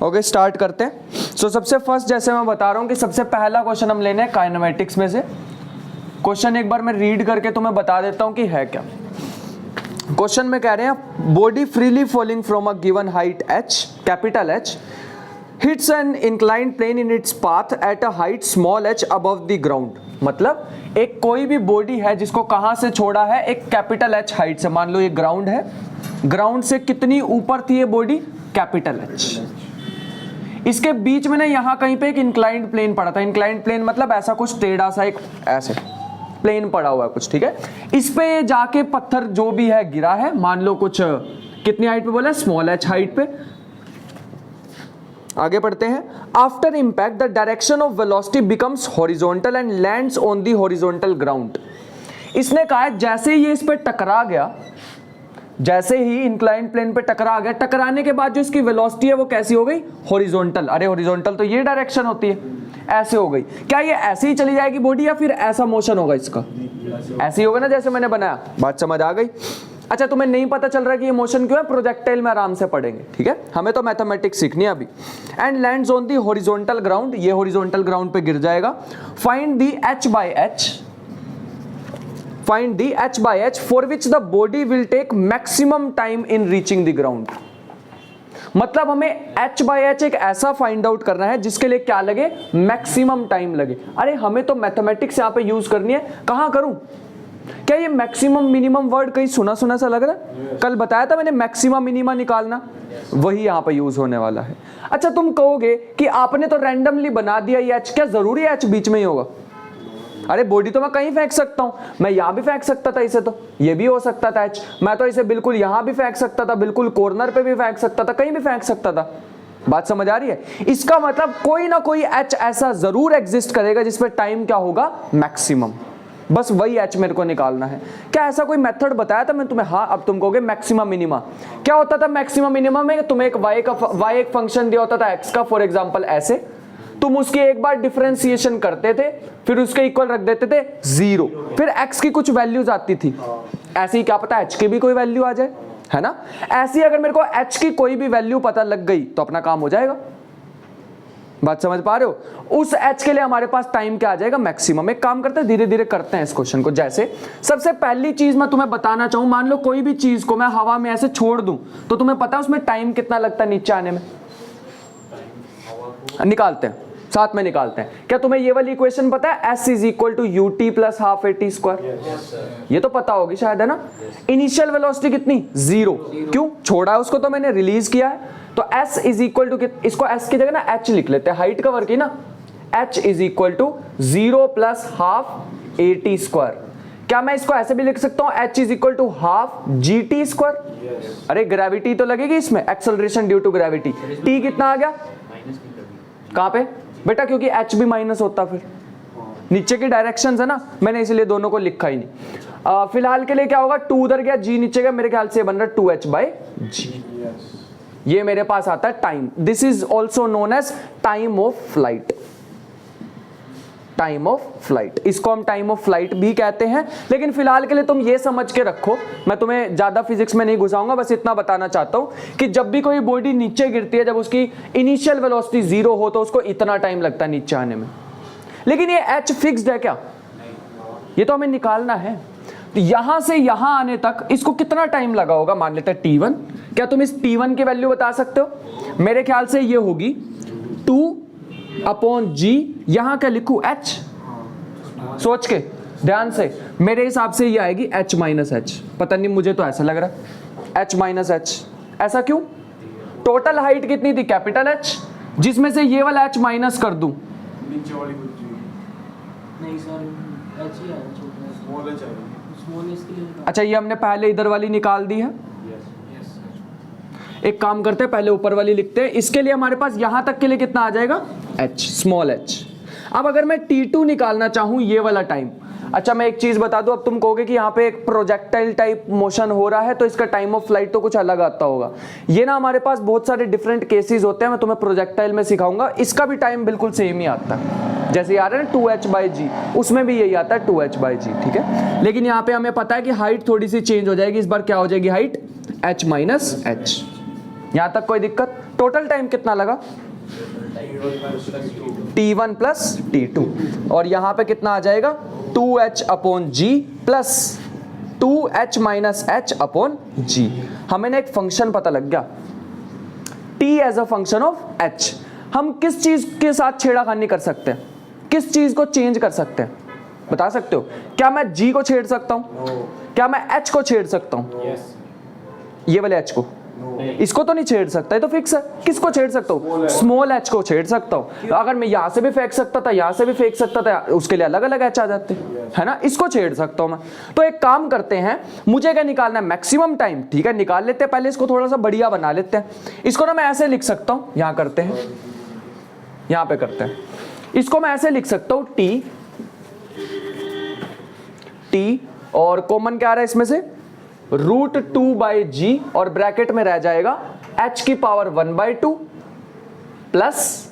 Okay start करते हैं। सो सबसे फर्स्ट जैसे मैं बता रहा हूं कि सबसे पहला क्वेश्चन हम लेने हैं काइनेमेटिक्स में से। क्वेश्चन एक बार मैं रीड करके तुम्हें बता देता हूं कि है क्या। क्वेश्चन में कह रहे हैं body freely falling from a given height h, capital H, hits an inclined plane in its path at a height small h above the ground। मतलब एक कोई भी बॉडी है जिसको कहां से छोड़ा है, एक कैपिटल H हाइट से। मान लो ये ग्राउंड है, ग्राउंड से कितनी ऊपर थी ये बॉडी, कैपिटल H। इसके बीच में ना यहां कहीं पे एक इंक्लाइंड प्लेन पड़ा था। इंक्लाइंड प्लेन मतलब ऐसा कुछ टेढ़ा सा एक ऐसे प्लेन पड़ा हुआ है कुछ, ठीक है। इस पे जाके पत्थर जो भी है गिरा है, मान लो कुछ कितनी हाइट पे बोला, स्मॉल h हाइट पे। आगे पढ़ते हैं। After impact the direction of velocity becomes horizontal and lands on the horizontal ground. इसने कहा है जैसे ही ये इस पे टकरा गया, जैसे ही इंक्लाइंड प्लेन पे टकरा गया, टकराने के बाद जो इसकी वेलोसिटी है वो कैसी हो गई, हॉरिजॉन्टल। अरे हॉरिजॉन्टल तो ये डायरेक्शन होती है, ऐसे हो गई। क्या ये ऐसे ही चली जाएगी बॉडी या फिर ऐसा मोशन होगा इसका, ऐसे ही होगा ना जैसे मैंने बनाया। बात समझ आ गई। अच्छा तुम्हें नहीं पता चल रहा है कि ये मोशन क्यों है, प्रोजेक्टाइल में आराम से पढ़ेंगे, ठीक है। हमें तो मैथमेटिक्स सीखनी है अभी। And lands on the horizontal ground, ये हॉरिजॉन्टल ग्राउंड पे गिर जाएगा। Find the h by h, find the h by h for which the body will take maximum time in reaching the ground। मतलब हमें h by h एक ऐसा find out करना है जिसके लिए क्या लगे, मैक्सिमम टाइम लगे। अरे हमें तो मैथमेटिक्स यहाँ पे यूज करनी है, कहाँ करूं। क्या ये मैक्सिमम मिनिमम वर्ड कहीं सुना सुना सा लग रहा है, कल बताया था मैंने मैक्सिमम मिनिमा निकालना, वही यहाँ पे यूज होने वाला है। अच्छा तुम कहोगे कि आपने तो रैंडमली बना दिया ये h, क्या जरूरी है h बीच में ही होगा। अरे बॉडी तो मैं कहीं फेंक सकता हूं, मैं यहां भी फेंक सकता था इसे, तो ये भी हो सकता था h। मैं तो इसे बिल्कुल यहां भी फेंक सकता था, बिल्कुल कॉर्नर पे भी फेंक सकता था, कहीं भी फेंक सकता था। बात समझ आ रही है। इसका मतलब कोई ना कोई h ऐसा जरूर एग्जिस्ट करेगा जिसपे टाइम क्या होगा, मैक्सिमम। बस वही h मेरे को निकालना है। क्या ऐसा कोई मेथड बताया था मैं तुम्हें, हाँ। अब तुम कहोगे मैक्सिमम मिनिमा क्या होता था। मैक्सिमम मिनिमम में तुम्हें एक y एक फंक्शन दिया होता था x का, फॉर एग्जाम्पल ऐसे, तुम उसकी एक बार डिफरेंशिएशन करते थे, फिर उसके इक्वल रख देते थे 0, फिर x की कुछ वैल्यूज आती थी। ऐसे ही क्या पता h की भी कोई वैल्यू आ जाए, है ना। ऐसे ही अगर मेरे को h की कोई भी वैल्यू पता लग गई तो अपना काम हो जाएगा। बात समझ पा रहे हो। उस h के लिए हमारे पास टाइम क्या आ जाएगा, मैक्सिमम। एक काम करते हैं, धीरे धीरे करते हैं इस क्वेश्चन को। जैसे सबसे पहली चीज मैं तुम्हें बताना चाहूं, मान लो कोई भी चीज को मैं हवा में ऐसे छोड़ दूं तो तुम्हें पता है उसमें टाइम कितना लगता है नीचे आने में। निकालते हैं, साथ में निकालते हैं। क्या तुम्हें ये वाली इक्वेशन पता है, s is equal to u t plus half a t square. ये तो पता होगी शायद, है ना। इनिशियल वेलोसिटी कितनी, 0। क्यों छोड़ा है उसको, तो मैंने रिलीज किया है। तो s इज इक्वल टू, इसको s की जगह ना h लिख लेते हैं, हाइट कवर की ना। h is equal to 0 plus half a t square. क्या मैं इसको ऐसे भी लिख सकता हूं, h is equal to half g t square. अरे ग्रेविटी तो लगेगी इसमें, acceleration due to gravity. t कितना आ गया, कहां पे बेटा, क्योंकि h भी माइनस होता, फिर नीचे की डायरेक्शंस है ना, मैंने इसलिए दोनों को लिखा ही नहीं। फिलहाल के लिए क्या होगा, 2 उधर गया, g नीचे गया, मेरे ख्याल से बन रहा 2h बाई जी। ये मेरे पास आता है time. This is also known as time of flight. Time of flight, इसको हम टाइम ऑफ फ्लाइट भी कहते हैं। लेकिन फिलहाल के लिए तुम ये समझ के रखो, मैं तुम्हें ज्यादा फिजिक्स में नहीं घुसाऊंगा, बस इतना बताना चाहता हूं कि जब भी कोई बॉडी नीचे गिरती है, जब उसकी इनिशियल वेलोसिटी 0 हो तो उसको इतना टाइम लगता है नीचे आने में। लेकिन ये h फिक्स्ड है क्या, ये तो हमें निकालना है। तो यहां से यहां आने तक इसको कितना टाइम लगा होगा, मान लेते हैं t1। क्या तुम इस t1 की वैल्यू बता सकते हो। मेरे ख्याल से ये होगी 2/g, यहां क्या लिखूं, h। सोच के ध्यान से, मेरे हिसाब से ये आएगी h माइनस h। पता नहीं, मुझे तो ऐसा लग रहा है h माइनस h। ऐसा क्यों, टोटल हाइट कितनी थी, कैपिटल H, जिसमें से ये वाला h माइनस कर दूं, नीचे वाली नहीं सर, h ही आएगा, छोटा स्मॉल h आएगा। स्मॉल इसके लिए अच्छा ये हमने पहले इधर वाली निकाल दी है। एक काम करते हैं, पहले ऊपर वाली लिखते हैं। इसके लिए हमारे पास यहां तक के लिए कितना आ जाएगा, h, स्मॉल h। अब अगर मैं t2 निकालना चाहूं, ये वाला टाइम। अच्छा मैं एक चीज बता दूं, अब तुम कहोगे कि यहाँ पे एक प्रोजेक्टाइल टाइप मोशन हो रहा है तो इसका टाइम ऑफ फ्लाइट तो कुछ अलग आता होगा। ये ना हमारे पास बहुत सारे डिफरेंट केसेस होते हैं, मैं तुम्हें प्रोजेक्टाइल में सिखाऊंगा। इसका भी टाइम बिल्कुल सेम ही आता है, जैसे आ रहा है ना 2h बाई जी, उसमें भी यही आता है 2h बाई जी, ठीक है। लेकिन यहाँ पे हमें पता है कि हाइट थोड़ी सी चेंज हो जाएगी, इस बार क्या हो जाएगी हाइट, h माइनस h। यहां तक कोई दिक्कत? टोटल टाइम कितना लगा? T1 प्लस T2, और यहां पे कितना आ जाएगा? 2h upon G plus 2h minus h upon G. हमें ना एक फंक्शन पता लग गया, t as a function of h। हम किस चीज के साथ छेड़ाखानी कर सकते हैं? किस चीज को चेंज कर सकते हैं? बता सकते हो? क्या मैं g को छेड़ सकता हूं? क्या मैं h को छेड़ सकता हूं? ये वाले h को? इसको तो नहीं छेड़ सकता, ये तो फिक्स है। किसको छेड़ सकता हूँ? स्मॉल h को छेड़ सकता हूँ। अगर मैं यहां से भी फेंक सकता था, यहां से भी फेंक सकता था, उसके लिए अलग अलग h आ जाते, है ना? इसको छेड़ सकता हूं मैं। तो एक काम करते हैं, मुझे क्या निकालना है? Maximum time. ठीक है, निकाल लेते हैं। पहले इसको थोड़ा सा बढ़िया बना लेते हैं। इसको ना मैं ऐसे लिख सकता हूं, यहां करते हैं, यहां पे करते हैं। इसको मैं ऐसे लिख सकता हूं, t और कॉमन क्या आ रहा है इसमें से? √2/g, और ब्रैकेट में रह जाएगा h की power 1/2 plus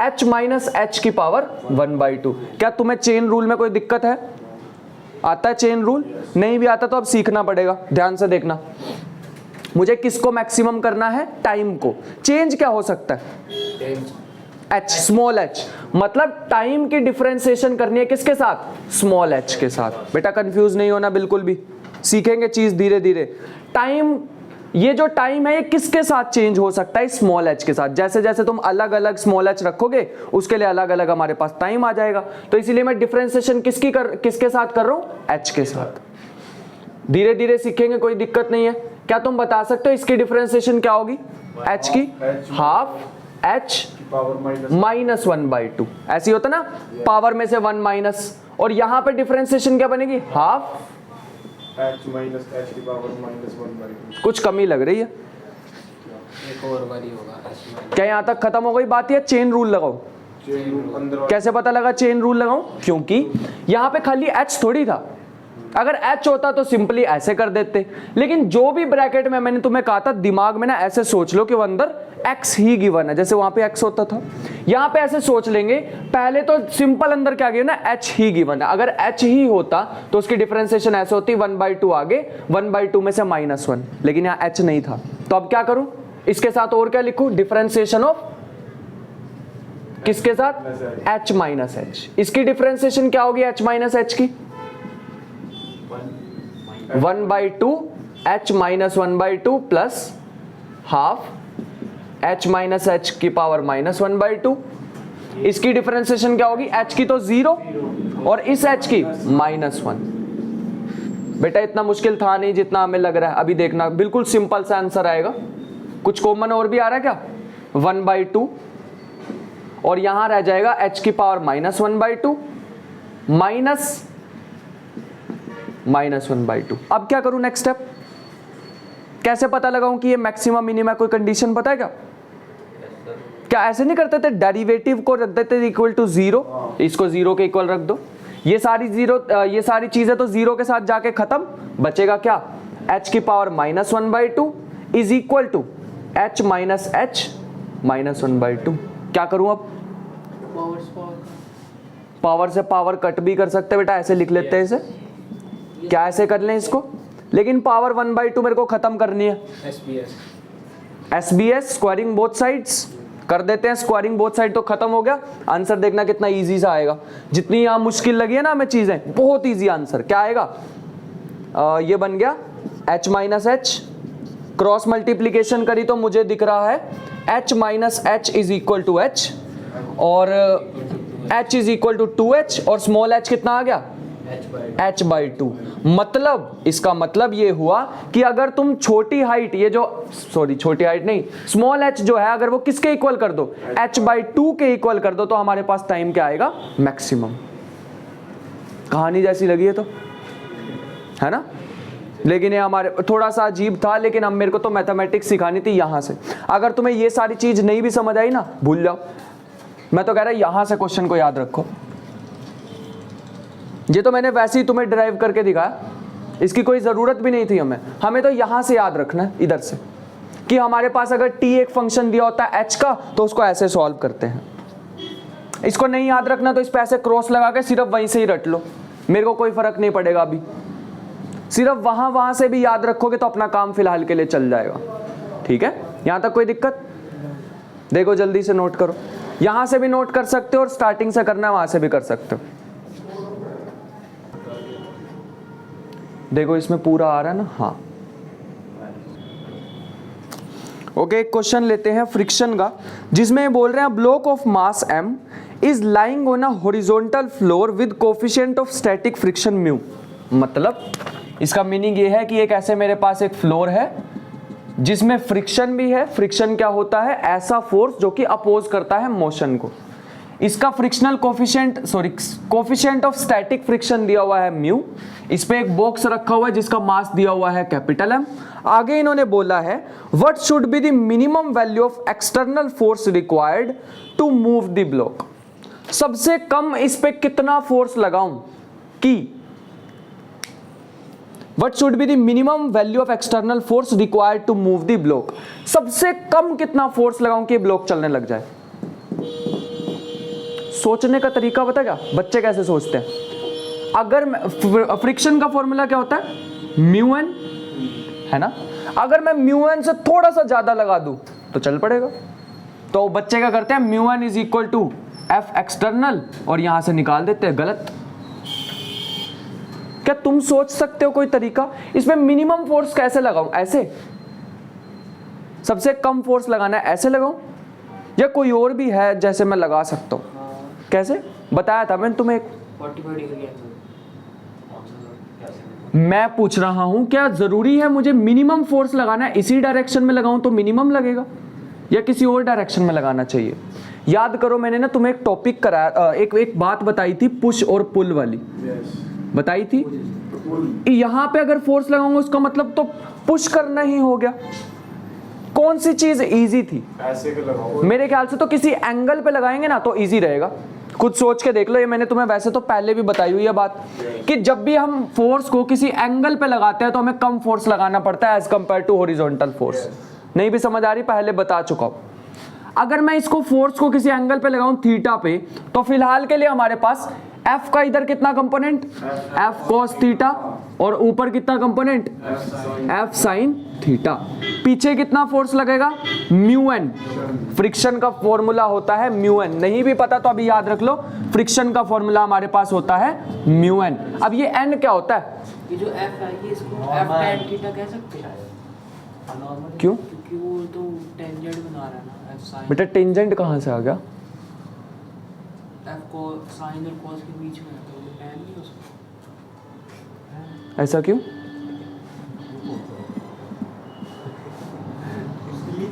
h minus h की पावर 1/2। क्या तुम्हें चेन रूल में कोई दिक्कत है? आता है चेन रूल? नहीं भी आता तो अब सीखना पड़ेगा। ध्यान से देखना, मुझे किसको मैक्सिमम करना है? टाइम को। चेंज क्या हो सकता है? h, small h। मतलब टाइम की डिफरेंशिएशन करनी है किसके साथ? स्मॉल h के साथ। बेटा कंफ्यूज नहीं होना बिल्कुल भी, सीखेंगे चीज धीरे धीरे। टाइम, ये जो टाइम है ये किसके साथ चेंज हो सकता है? स्मॉल h के साथ। जैसे जैसे तुम अलग अलग स्मॉल h रखोगे, उसके लिए अलग अलग हमारे पास टाइम आ जाएगा। तो इसीलिए मैं डिफरेंशिएशन किसके साथ कर रहा हूं? h के साथ। धीरे धीरे सीखेंगे, कोई दिक्कत नहीं है। क्या तुम बता सकते हो इसकी डिफरेंशिएशन क्या होगी? h की हाफ h माइनस 1/2, ऐसी होता ना, पावर में से 1 माइनस, और यहां पे डिफरेंशिएशन क्या बनेगी? हाफ h माइनस h की पावर माइनस 1/2। कुछ कमी लग रही है। एक और बारी होगा। क्या यहां तक खत्म हो गई बात? या चेन रूल लगाओ? चेन रूल अंदर कैसे पता लगा चेन रूल लगाऊं? क्योंकि यहां पे खाली h थोड़ी था। अगर h होता तो सिंपली ऐसे कर देते, लेकिन जो भी ब्रैकेट में मैंने तुम्हें कहा था, दिमाग में ना ऐसे सोच लो कि वो अंदर x ही गिवन है, जैसे वहां पे x होता था। यहां पे ऐसे सोच लेंगे, पहले तो सिंपल अंदर क्या गिवन है? h ही गिवन है। अगर h ही होता तो उसकी डिफरेंशिएशन ऐसे होती 1/2 आगे, 1/2 में से -1, लेकिन यहाँ h नहीं था। तो अब क्या करूं? इसके साथ और क्या लिखूं? डिफरेंशिएशन ऑफ किसके साथ? h minus h। इसकी डिफरेंशिएशन क्या होगी h माइनस h की? 1/2 h minus 1/2 plus half h minus h की पावर माइनस 1/2। इसकी डिफरेंशिएशन क्या होगी? h की तो 0 और इस h की -1। बेटा इतना मुश्किल था नहीं जितना हमें लग रहा है। अभी देखना, बिल्कुल सिंपल सा आंसर आएगा। कुछ कॉमन और भी आ रहा है क्या? 1/2, और यहां रह जाएगा h की पावर माइनस 1/2 माइनस 1/2। अब क्या करूं? नेक्स्ट स्टेप कैसे पता लगाऊं कि ये मैक्सिमम मिनिमम? कोई कंडीशन पता है क्या? क्या ऐसे नहीं करते थे? डेरिवेटिव को रख देते थे इक्वल टू 0, इसको 0 के इक्वल रख दो। ये सारी चीजें तो 0 के साथ जाके खत्म, बचेगा क्या? h की power minus 1/2 is equal to h minus h minus 1/2। क्या करूं अब? पावर से पावर कट भी कर सकते बेटा, ऐसे लिख लेते हैं इसे। क्या ऐसे कर लें इसको? लेकिन पावर 1/2 मेरे को खत्म करनी है। SBS स्क्वायरिंग बोथ साइड्स कर देते हैं। स्क्वायरिंग बोथ साइड तो खत्म हो गया। आंसर देखना कितना इजी सा आएगा। जितनी यहाँ मुश्किल लगी है ना हमें चीजें, बहुत इजी आंसर। क्या आएगा? ये बन गया h minus h, cross multiplication करी तो मुझे दिख रहा है h minus h is equal to h, और h is equal to 2h, और स्मॉल h कितना आ गया? h/2। मतलब इसका मतलब ये हुआ कि अगर तुम छोटी हाइट, ये जो छोटी हाइट नहीं, स्मॉल h जो है, अगर वो किसके इक्वल कर दो? h/2 के इक्वल कर दो, तो हमारे पास टाइम क्या आएगा? मैक्सिमम। कहानी जैसी लगी है तो, है ना? लेकिन ये हमारे थोड़ा सा अजीब था, लेकिन अब मेरे को तो मैथमेटिक्स सिखानी थी यहां से। अगर तुम्हें ये सारी चीज नहीं भी समझ आई ना, भूल जाओ। मैं तो कह रहा यहां से क्वेश्चन को याद रखो। ये तो मैंने वैसे ही तुम्हें ड्राइव करके दिखाया, इसकी कोई ज़रूरत भी नहीं थी हमें तो यहाँ से याद रखना है, इधर से, कि हमारे पास अगर t एक फंक्शन दिया होता है h का, तो उसको ऐसे सॉल्व करते हैं। इसको नहीं याद रखना तो इस पे ऐसे क्रॉस लगा के सिर्फ वहीं से ही रट लो, मेरे को कोई फर्क नहीं पड़ेगा। अभी सिर्फ वहाँ से भी याद रखोगे तो अपना काम फिलहाल के लिए चल जाएगा। ठीक है। यहां तक कोई दिक्कत? देखो जल्दी से नोट करो, यहां से भी नोट कर सकते हो और स्टार्टिंग से करना है वहां से भी कर सकते हो। देखो इसमें पूरा आ रहा है ना, हाँ। ओके, एक क्वेश्चन लेते हैं फ्रिक्शन का, जिसमें बोल रहे हैं block of mass m is lying on a horizontal floor with coefficient of static friction mu. मतलब इसका मीनिंग ये है कि एक ऐसे मेरे पास एक फ्लोर है जिसमें फ्रिक्शन भी है। फ्रिक्शन क्या होता है? ऐसा फोर्स जो कि अपोज करता है मोशन को। इसका frictional coefficient of static friction दिया हुआ है म्यू। इस पे एक बॉक्स रखा हुआ है जिसका मास दिया हुआ है कैपिटल M। आगे इन्होंने बोला है what should be the minimum value of external force required to move the block. सबसे कम इस पे कितना फोर्स लगाऊं कि What should be the minimum value of external force required to move the block? सबसे कम कितना फोर्स लगाऊं कि ब्लॉक चलने लग जाए? सोचने का तरीका पता क्या बच्चे कैसे सोचते हैं? अगर फ्रिक्शन का फॉर्मूला क्या होता है? म्यू एन, है ना? अगर मैं म्यू एन से थोड़ा सा ज्यादा लगा दूं तो चल पड़ेगा। तो बच्चे क्या करते हैं? Mu N is equal to F external और यहां से निकाल देते हैं। गलत। क्या तुम सोच सकते हो कोई तरीका? इसमें मिनिमम फोर्स कैसे लगाऊं? ऐसे? सबसे कम फोर्स लगाना है ऐसे लगाऊं, या कोई और भी है जैसे मैं लगा सकता हूं? कैसे बताया था मैंने तुम्हें? 45 डिग्री मैं पूछ रहा हूं क्या जरूरी है मुझे मिनिमम फोर्स लगाना है इसी डायरेक्शन में लगाऊं तो मिनिमम लगेगा, या किसी और डायरेक्शन में लगाना चाहिए? याद करो मैंने ना तुम्हें एक टॉपिक कराया, एक बात बताई थी, पुश और पुल वाली बताई थी। यहां पे अगर फोर्स लगाऊंगा उसका मतलब तो पुश करना ही हो गया। कौन सी चीज इजी थी? ऐसे के लगाओ। मेरे ख्याल से तो किसी एंगल पे लगाएंगे ना तो इजी रहेगा। खुद सोच के देख लो, ये मैंने तुम्हें वैसे तो पहले भी बताई हुई है बात कि जब भी हम फोर्स को किसी एंगल पे लगाते हैं तो हमें कम फोर्स लगाना पड़ता है as compare to horizontal force. नहीं भी समझ आ रही? पहले बता चुका हूं। अगर मैं इसको फोर्स को किसी एंगल पे लगाऊं थीटा पे, तो फिलहाल के लिए हमारे पास F का इधर कितना कंपोनेंट? F cos थीटा, और ऊपर कितना कंपोनेंट? F sin theta. पीछे कितना फोर्स लगेगा? Mu N. फ्रिक्शन का फॉर्मूला होता है म्यू एन। नहीं भी पता तो अभी याद रख लो, फ्रिक्शन का फॉर्मूला हमारे पास होता है म्यू एन। अब ये एन क्या होता है? ये जो F है ये इसको F tan थीटा कह सकते हैं नॉर्मल। क्यों? क्योंकि वो तो टेंजेंट बना रहा है ना F sin। बेटा टेंजेंट कहाँ से आ गया? F को sin और cos के बीच में है तो वो tan नहीं हो सकता। ऐसा क्यों?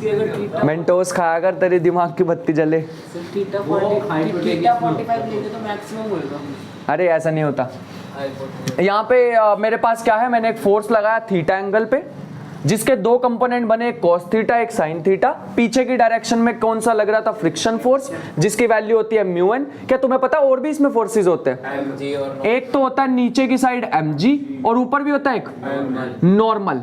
अगर थीटा मेंटोस खाया कर, तेरे दिमाग की बत्ती जले। थीटा 45 लेंगे तो मैक्सिमम होएगा। अरे ऐसा नहीं होता। यहाँ पे मेरे पास क्या है, मैंने एक फोर्स लगाया थीटा एंगल पे, जिसके दो कंपोनेंट बने, एक cos थीटा एक sin थीटा। पीछे की डायरेक्शन में कौन सा लग रहा था? फ्रिक्शन फोर्स, जिसकी वैल्यू होती है म्यू एन। क्या तुम्हें पता और भी इसमें फोर्सेस होते हैं? mg और एक तो होता है नीचे की साइड mg, और ऊपर भी होता है एक नॉर्मल।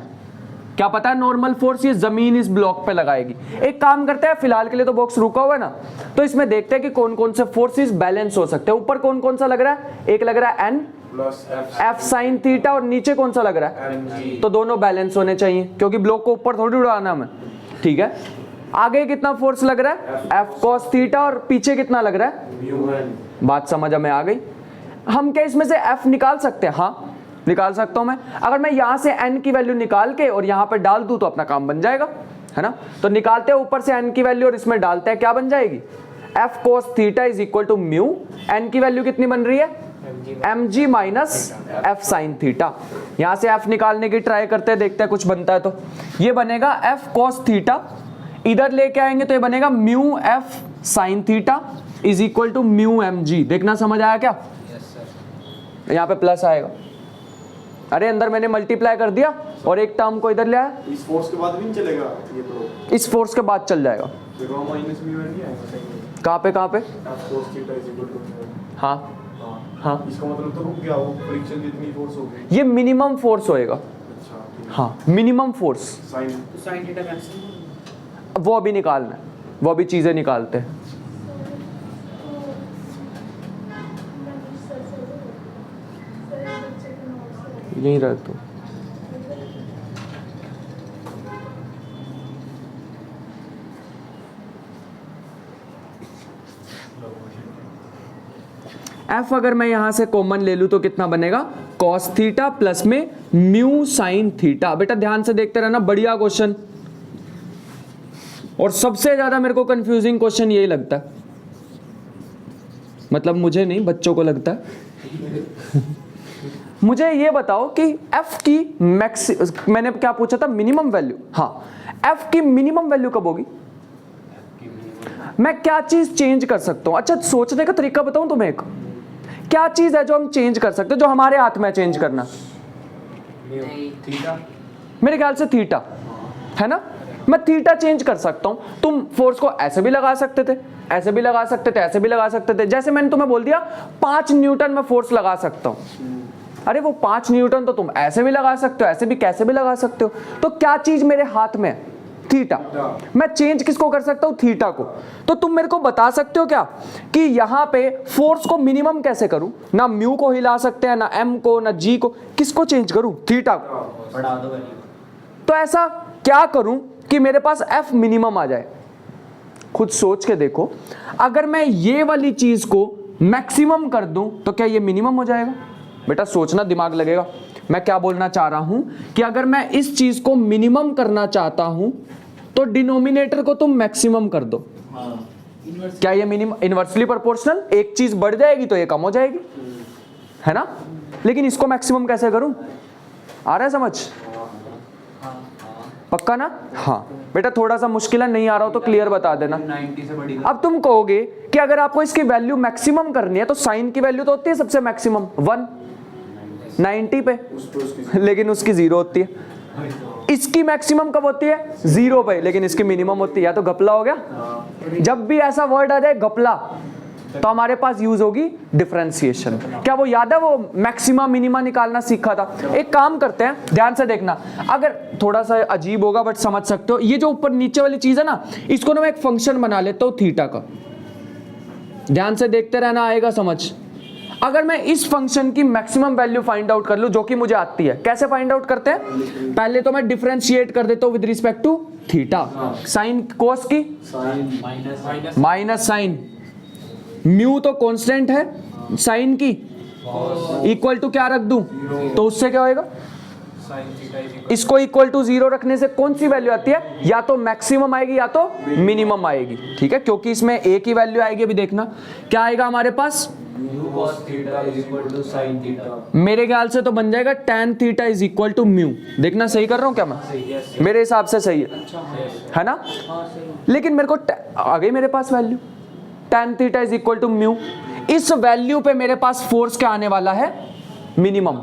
क्या पता है? नॉर्मल फोर्स ये जमीन इस ब्लॉक पे लगाएगी। एक काम करते हैं, फिलहाल के लिए तो बॉक्स रुका हुआ है ना, तो इसमें देखते हैं कि कौन कौन से फोर्सेस बैलेंस हो सकते हैं। ऊपर कौन कौन सा लग रहा है? एक लग रहा है n plus F sin theta, और नीचे कौन सा लग रहा है? तो दोनों बैलेंस होने चाहिए, क्योंकि ब्लॉक को ऊपर थोड़ी उड़ाना हमें। ठीक है, आगे कितना फोर्स लग रहा है? F cos थीटा, और पीछे कितना लग रहा है? Mu N. बात समझ में आ गई? हम क्या इसमें से F निकाल सकते हैं? हाँ निकाल सकता हूं मैं। अगर मैं यहां से n की वैल्यू निकाल के और यहां पर डाल दूं तो अपना काम बन जाएगा, है ना? तो निकालते हैं ऊपर से n की वैल्यू और इसमें डालते हैं, क्या बन जाएगी? F cos theta is equal to mu, n की वैल्यू कितनी बन रही है? mg minus F sin theta. यहां से F निकालने की ट्राई करते हैं, देखते हैं कुछ बनता है तो। ये बनेगा F cos थीटा, इधर लेके आएंगे तो ये बनेगा mu F sin theta is equal to mu mg। देखना समझ आया क्या? यहाँ पे प्लस आएगा। अरे अंदर मैंने मल्टीप्लाई कर दिया और एक टर्म को इधर ले आया। इस फोर्स के बाद भी नहीं चलेगा ये तो? इस फोर्स के बाद चल जाएगा। देखो माइनस म्यू एन नहीं आएगा सही? कहाँ पे कहाँ पे? F cos theta is equal to. हाँ हाँ, इसका मतलब तो रुक गया, वो फ्रिक्शन कितनी फोर्स होगी? ये मिनिमम फोर्स होएगा। अच्छा ठीक है। हाँ मिनिमम फोर्स, साइन तो sin थीटा मैक्सिमम। वो अभी निकालना है, वो अभी चीजें निकालते हैं। यहीं रह तू। एफ अगर मैं यहां से कॉमन ले लूं तो कितना बनेगा, कॉस थीटा प्लस में म्यू साइन थीटा। बेटा ध्यान से देखते रहना, बढ़िया क्वेश्चन, और सबसे ज्यादा मेरे को कंफ्यूजिंग क्वेश्चन यही लगता है, मतलब मुझे नहीं, बच्चों को लगता है। मुझे ये बताओ कि एफ की मैंने क्या पूछा था, मिनिमम वैल्यू। हाँ, एफ की मिनिमम वैल्यू कब होगी? मैं क्या चीज चेंज कर सकता हूं? अच्छा, सोचने का तरीका बताऊं तुम्हें एक, क्या चीज है जो हम चेंज कर सकते हैं, जो हमारे हाथ में चेंज करना? थीटा, मेरे ख्याल से थीटा है ना। मैं थीटा चेंज कर सकता हूं। तुम फोर्स को ऐसे भी लगा सकते थे, ऐसे भी लगा सकते थे, ऐसे भी लगा सकते थे। जैसे मैंने तुम्हें बोल दिया 5 न्यूटन में फोर्स लगा सकता हूं, अरे वो 5 न्यूटन तो तुम ऐसे भी लगा सकते हो, ऐसे भी कैसे भी लगा सकते हो। तो क्या चीज मेरे हाथ में है? थीटा। मैं चेंज किसको कर सकता हूं? थीटा को। तो तुम मेरे को बता सकते हो क्या कि यहां पे फोर्स को मिनिमम कैसे करूं? ना म्यू को हिला सकते हैं, ना एम को, ना जी को, किसको चेंज करूं? थीटा को। बढ़ा दो वैल्यू। तो ऐसा क्या करूं कि मेरे पास एफ मिनिमम आ जाए? खुद सोच के देखो, अगर मैं ये वाली चीज को मैक्सिमम कर दूं तो क्या ये मिनिमम हो जाएगा? बेटा सोचना, दिमाग लगेगा। मैं क्या बोलना चाह रहा हूं कि अगर मैं इस चीज को मिनिमम करना चाहता हूं तो डिनोमिनेटर को तुम मैक्सिमम कर दो। क्या ये मिनिमम इनवर्सली प्रोपोर्शनल? एक चीज बढ़ जाएगी तो ये कम हो जाएगी, है ना। लेकिन इसको मैक्सिमम कैसे करूं? आ रहा है समझ? पक्का ना? हाँ बेटा, थोड़ा सा मुश्किल है, नहीं आ रहा हो तो क्लियर बता देना। 90 से बड़ी। अब तुम कहोगे कि अगर आपको इसकी वैल्यू मैक्सिमम करनी है तो साइन की वैल्यू तो होती है सबसे मैक्सिमम 190 पे, लेकिन उसकी 0 होती है। इसकी मैक्सिमम कब होती है? 0 पे, लेकिन इसकी मिनिमम होती है। या तो घपला हो गया। जब भी ऐसा वर्ड आ जाए घपला, तो हमारे पास यूज होगी डिफरेंशिएशन। क्या वो याद है, वो मैक्सिमा मिनिमा निकालना सीखा था? एक काम करते हैं, ध्यान से देखना, अगर थोड़ा सा अजीब होगा बट समझ सकते हो। ये जो ऊपर नीचे वाली चीज है ना, इसको ना मैं एक फंक्शन बना लेता हूं थीटा का। ध्यान से देखते रहना, आएगा समझ। अगर मैं इस फंक्शन की मैक्सिमम वैल्यू फाइंड आउट कर लूं, जो कि मुझे आती है, कैसे फाइंड आउट करते हैं? पहले तो मैं डिफरेंशिएट कर देता हूं with respect to theta. Sine cos की माइनस साइन, म्यू तो कांस्टेंट है, साइन की इक्वल टू क्या रख दूं? तो उससे क्या होएगा? इसको इक्वल टू 0 रखने से कौन सी वैल्यू आती है? या तो मैक्सिमम आएगी या तो मिनिमम आएगी। ठीक है, क्योंकि इसमें एक ही वैल्यू आएगी। अभी देखना क्या आएगा हमारे पास। मेरे ख्याल से तो बन जाएगा tan theta is equal to mu. देखना सही कर रहा हूं क्या मैं? मेरे हिसाब से सही है ना। लेकिन मेरे को आ गई मेरे पास value tan theta is equal to mu. इस वैल्यू पे मेरे पास फोर्स क्या आने वाला है? मिनिमम।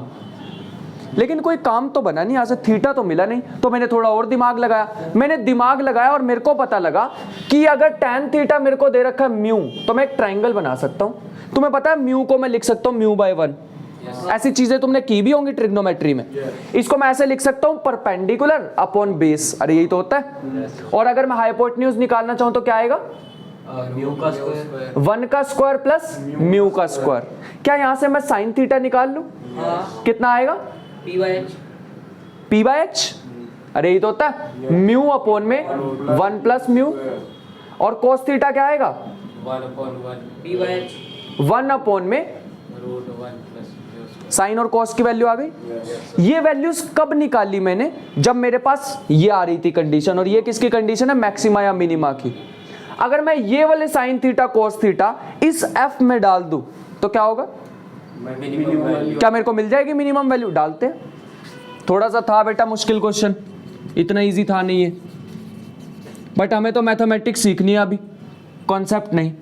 लेकिन कोई काम तो बना नहीं, यहाँ से थीटा तो मिला नहीं। तो मैंने थोड़ा और दिमाग लगाया। मैंने दिमाग लगाया और मेरे को पता लगा कि अगर tan थीटा मेरे को दे रखा है म्यू, तो मैं एक ट्राइंगल बना सकता हूँ। तुम्हें पता है म्यू को मैं लिख सकता हूँ म्यू बाय 1। ऐसी चीजें तुमने की भी होंगी ट्रिग्नोमेट्री में। इसको मैं ऐसे लिख सकता हूँ परपेंडिकुलर अपॉन बेस। अरे यही तो होता है। और अगर मैं हाइपोटेन्यूज निकालना चाहूँ तो क्या आएगा? म्यू का स्क्वायर, 1 का स्क्वायर प्लस म्यू का स्क्वायर। क्या यहाँ से मैं साइन थीटा निकाल लूँ? कितना आएगा? P by H. अरे ये तो होता है म्यू अपॉन में 1 प्लस म्यू। और कोस थीटा क्या आएगा? 1 अपॉन में साइन और कॉस की वैल्यू आ गई। ये वैल्यूज कब निकाली मैंने? जब मेरे पास ये आ रही थी कंडीशन। और ये किसकी कंडीशन है? मैक्सिमा या मिनिमा की। अगर मैं ये वाले साइन थीटा कॉस थीटा इस एफ में डाल दूं तो क्या होगा? क्या मेरे को मिल जाएगी मिनिमम वैल्यू? डालते हैं। थोड़ा सा था बेटा मुश्किल क्वेश्चन, इतना इजी था नहीं है। बट हमें तो मैथमेटिक्स सीखनी है अभी, कॉन्सेप्ट नहीं।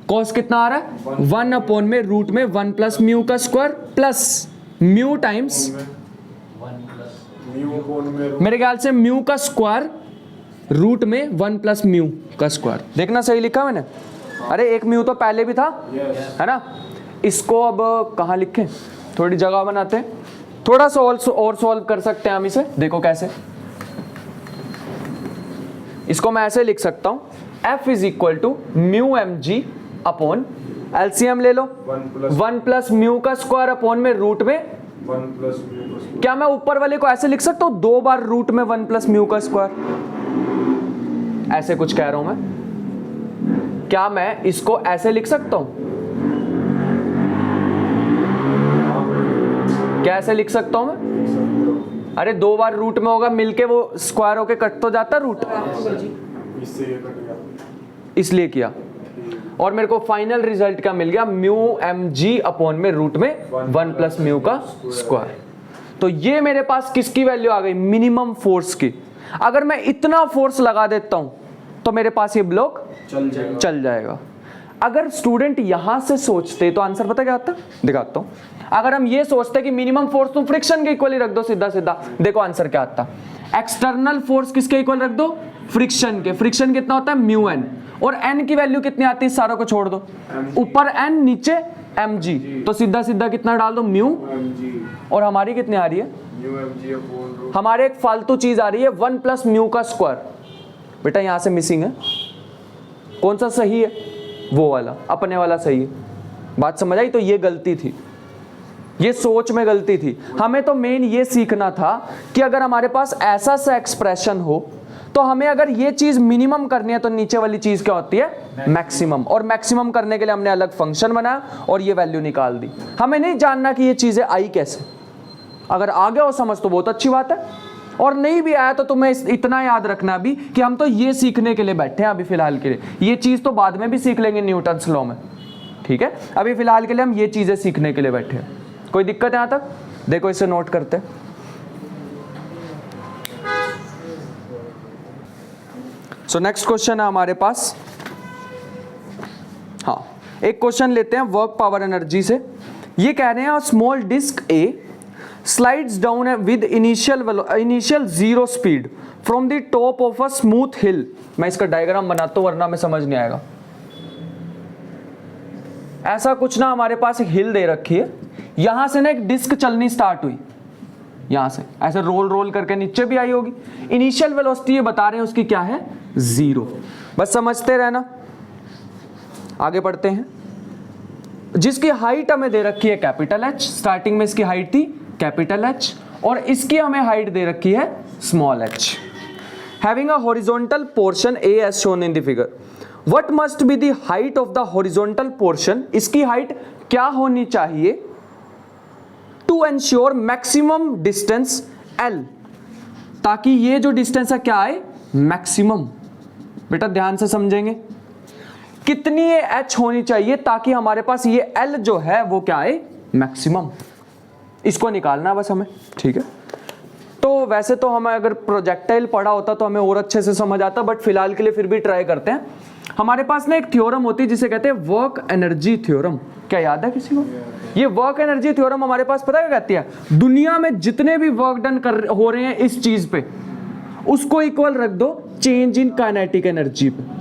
कॉस कितना आ रहा है? 1 अपॉन में रूट में 1 प्लस म्यू का स्क्वायर प्लस म्यू टाइम्स, मेरे ख्याल से म्यू का स्क्वायर रूट में 1 प्लस म्यू का स्क्वायर। देखना सही लिखा मैंने? अरे एक म्यू तो पहले भी था, है ना। इसको अब कहाँ लिखें? थोड़ी जगह बनाते हैं, थोड़ा सा और सॉल्व कर सकते हैं हम इसे। देखो कैसे। इसको मैं ऐसे लिख सकता हूं, F is equal to mu m g upon LCM ले लो 1 प्लस म्यू का स्क्वायर अपॉन में रूट में 1 प्लस म्यू का स्क्वायर। क्या मैं ऊपर वाले को ऐसे लिख सकता हूं 2 बार रूट में 1 प्लस म्यू का स्क्वायर? ऐसे कुछ कह रहा हूं मैं। क्या मैं इसको ऐसे लिख सकता हूं? क्या ऐसे लिख सकता हूं मैं? अरे 2 बार रूट में होगा मिलके वो स्क्वायर होके कट तो जाता रूट, इससे ये कट गया। इसलिए किया। और मेरे को फाइनल रिजल्ट क्या मिल गया? म्यू एम जी अपॉन में रूट में 1 प्लस म्यू का स्क्वायर। तो ये मेरे पास किसकी वैल्यू आ गई? मिनिमम फोर्स की। अगर मैं इतना फोर्स लगा देता हूं तो मेरे पास ये ब्लॉक चल जाएगा। अगर स्टूडेंट यहां से सोचते तो आंसर पता क्या आता? दिखाता हूं। अगर हम ये सोचते कि मिनिमम फोर्स तुम फ्रिक्शन के इक्वल ही रख दो सीधा सीधा, देखो आंसर क्या आता। एक्सटर्नल फोर्स किसके इक्वल रख दो? फ्रिक्शन के। फ्रिक्शन कितना होता है? Mu N. और एन की वैल्यू कितनी आती है? सारों को छोड़ दो, ऊपर एन नीचे एम जी, तो सीधा सीधा कितना डाल दो? म्यू। और हमारी कितनी आ रही है? हमारे एक फालतू चीज आ रही है 1 प्लस म्यू का स्क्वायर। बेटा यहां से मिसिंग है। कौन सा सही है? वो वाला, अपने वाला सही है। बात समझ आई? तो ये गलती थी, ये सोच में गलती थी। हमें तो मेन ये सीखना था कि अगर हमारे पास ऐसा सा एक्सप्रेशन हो तो हमें अगर ये चीज मिनिमम करनी है तो नीचे वाली चीज क्या होती है? मैक्सिमम। और मैक्सिमम करने के लिए हमने अलग फंक्शन बनाया और ये वैल्यू निकाल दी। हमें नहीं जानना कि ये चीजें आई कैसे। अगर आ गया हो समझ तो बहुत अच्छी बात है, और नहीं भी आया तो तुम्हें इतना याद रखना भी कि हम तो ये सीखने के लिए बैठे हैं अभी फिलहाल के लिए। ये चीज तो बाद में भी सीख लेंगे न्यूटन्स लॉ में, ठीक है? अभी फिलहाल के लिए हम ये चीजें सीखने के लिए बैठे हैं। कोई दिक्कत है यहां तक? देखो इसे नोट करते हैं। सो नेक्स्ट क्वेश्चन है हमारे पास, हाँ एक क्वेश्चन लेते हैं वर्क पावर एनर्जी से। ये कह रहे हैं small disc a slides down with initial 0 speed from the top of a smooth hill. मैं इसका डायग्राम बनाता हूं वरना में समझ नहीं आएगा। ऐसा कुछ ना हमारे पास एक हिल दे रखी है, यहां से ना एक डिस्क चलनी स्टार्ट हुई, यहां से ऐसे रोल रोल करके नीचे भी आई होगी। इनिशियल वेलोसिटी ये बता रहे हैं उसकी क्या है? 0। बस समझते रहना, आगे बढ़ते हैं। जिसकी हाइट हमें दे रखी है कैपिटल एच, स्टार्टिंग में इसकी हाइट थी कैपिटल एच, और इसकी हमें हाइट दे रखी है small h. Having a horizontal portion A as shown in the figure, what must be the height of the horizontal portion? इसकी हाइट क्या होनी चाहिए to ensure maximum distance L, ताकि ये जो डिस्टेंस है क्या आए? मैक्सिमम। बेटा ध्यान से समझेंगे, कितनी ये एच होनी चाहिए ताकि हमारे पास ये एल जो है वो क्या आए? मैक्सिमम। इसको निकालना बस हमें, ठीक है? तो वैसे तो हमें अगर प्रोजेक्टाइल पढ़ा होता तो हमें और अच्छे से समझ आता, बट फिलहाल के लिए फिर भी ट्राई करते हैं। हमारे पास ना एक थ्योरम होती है जिसे कहते हैं वर्क एनर्जी थ्योरम। क्या याद है किसी को? ये वर्क एनर्जी थ्योरम हमारे पास पता क्या कहती है? दुनिया में जितने भी वर्क डन हो रहे हैं इस चीज पे, उसको इक्वल रख दो चेंज इन काइनेटिक एनर्जी पे।